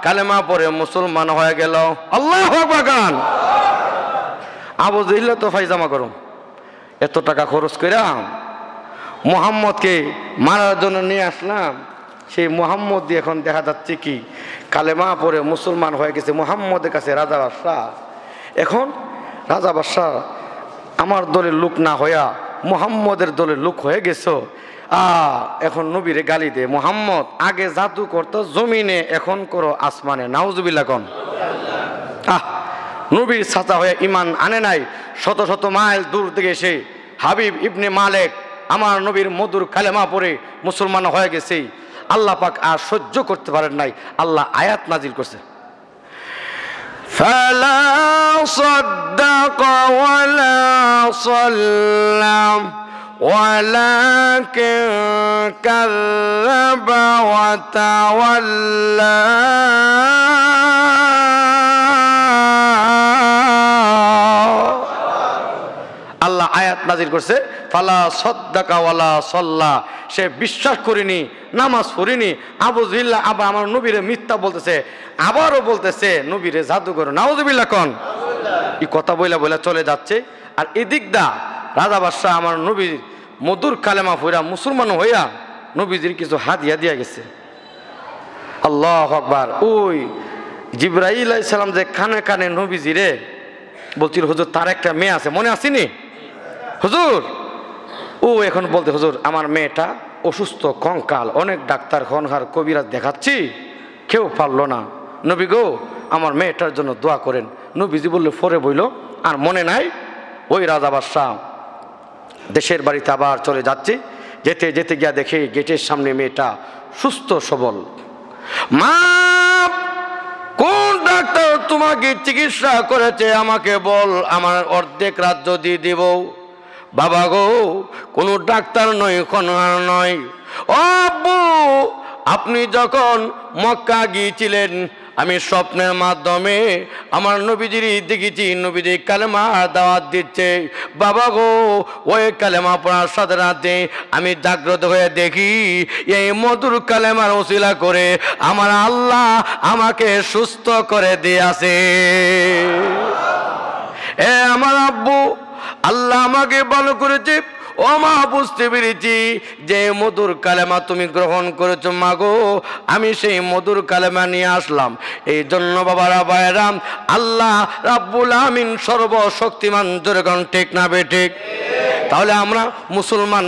কালেমা পড়ে মুসলমান হয়ে গেল। আল্লাহু আকবার। আবু জেহেল তো ফাইজামা করুম, এত টাকা খরচ কইরাম মুহাম্মদকে মারার জন্য নিয়ে আসলাম। সেই মুহাম্মদ দিয়ে এখন দেখা যাচ্ছে কি কালেমা পড়ে মুসলমান হয়ে গেছে মুহাম্মদের কাছে রাজা বাদশাহ। এখন রাজা বাদশাহ আমার দলের লোক না হইয়া মুহাম্মদের দলের লোক হয়ে গেছো। এখন নবীরে গালি দে, মুহাম্মদ আগে জাদু করতো জমিনে, এখন করো আসমানে। নাউজুবিল্লাহ কোন। নবীর ছাতা হয়ে ইমান আনে নাই, শত শত মাইল দূর থেকে এসে হাবিব ইবনে মালিক আমার নবীর মধুর কালেমা পড়ে মুসলমান হয়ে গেছে। আল্লাহ পাক আর সহ্য করতে পারেন নাই, আল্লাহ আয়াত নাজিল করছে, ফালা সাদ্দাকা ওয়ালা সাল্লাম ওয়ালাকিন কাযাবা ওয়া তাওয়াল্লা। আল্লাহ আয়াত নাজিল করছে, ফালা সাদ্দাকা ওয়ালা সাল্লা, সে বিশ্বাস করেনি, নামাজ পড়েনি। আবু জেহেল আবার আমার নবীরে মিথ্যা বলতেছে, আবারও বলতেছে নবীরে জাদুঘর। নাউজুবিল্লাহ কোন। এই কথা বইলা বইলা চলে যাচ্ছে। আর এদিক দা রাজা বাদশাহ আমার নবীর মধুর কালেমা পড়া মুসলমান হইয়া নবীজির কিছু হাদিয়া দিয়া গেছে। আল্লাহু আকবার। ওই জিবরাইল আলাইহিস সালাম যে কানে কানে নবীজিরে বলছিল, হুজুর তার একটা মেয়ে আছে, মনে আসেনি হুজুর? ও এখন বলতে, হুজুর আমার মেয়েটা অসুস্থ, কঙ্কাল, অনেক ডাক্তার খনহার কবিরাজ দেখাচ্ছি, কেউ পারলো না। নবী গো আমার মেয়েটার জন্য দোয়া করেন। নবীজি বললে ফরে বইল, আর মনে নাই। ওই রাজা বাদশাহ দেশের বাড়িতে আবার চলে যাচ্ছে, যেতে যেতে গিয়া দেখে গেটের সামনে মেয়েটা সুস্থ সবল। মা, কোন ডাক্তার তোমাকে চিকিৎসা করেছে আমাকে বল, আমার অর্ধেক রাজ্য দিয়ে দিব। বাবা গো কোনো ডাক্তার নয়, খনহার নয়। ও আব্বু, আপনি যখন মক্কা গিয়েছিলেন আমি স্বপ্নের মাধ্যমে আমার নবীজির দেখেছি, নবীজি কালেমা দাওয়াত দিচ্ছে। বাবা গো ওই কালেমা পড়ার সাথে সাথে আমি জাগ্রত হয়ে দেখি এই মধুর কালেমার ওসিলা করে আমার আল্লাহ আমাকে সুস্থ করে দিয়েছে। এ আমার আব্বু, আল্লাহ আমাকে ভালো করেছে। ও মা, বুঝতে পেরেছি যে মধুর কালেমা তুমি গ্রহণ করেছো। মা গো আমি সেই মধুর কালেমা নিয়ে আসলাম। এই জন্য বাবারা ভাইরাম, আল্লাহ রাব্বুল আমিন সর্বশক্তিমান, জোরে কোন ঠিক না বেঠিক? তাহলে আমরা মুসলমান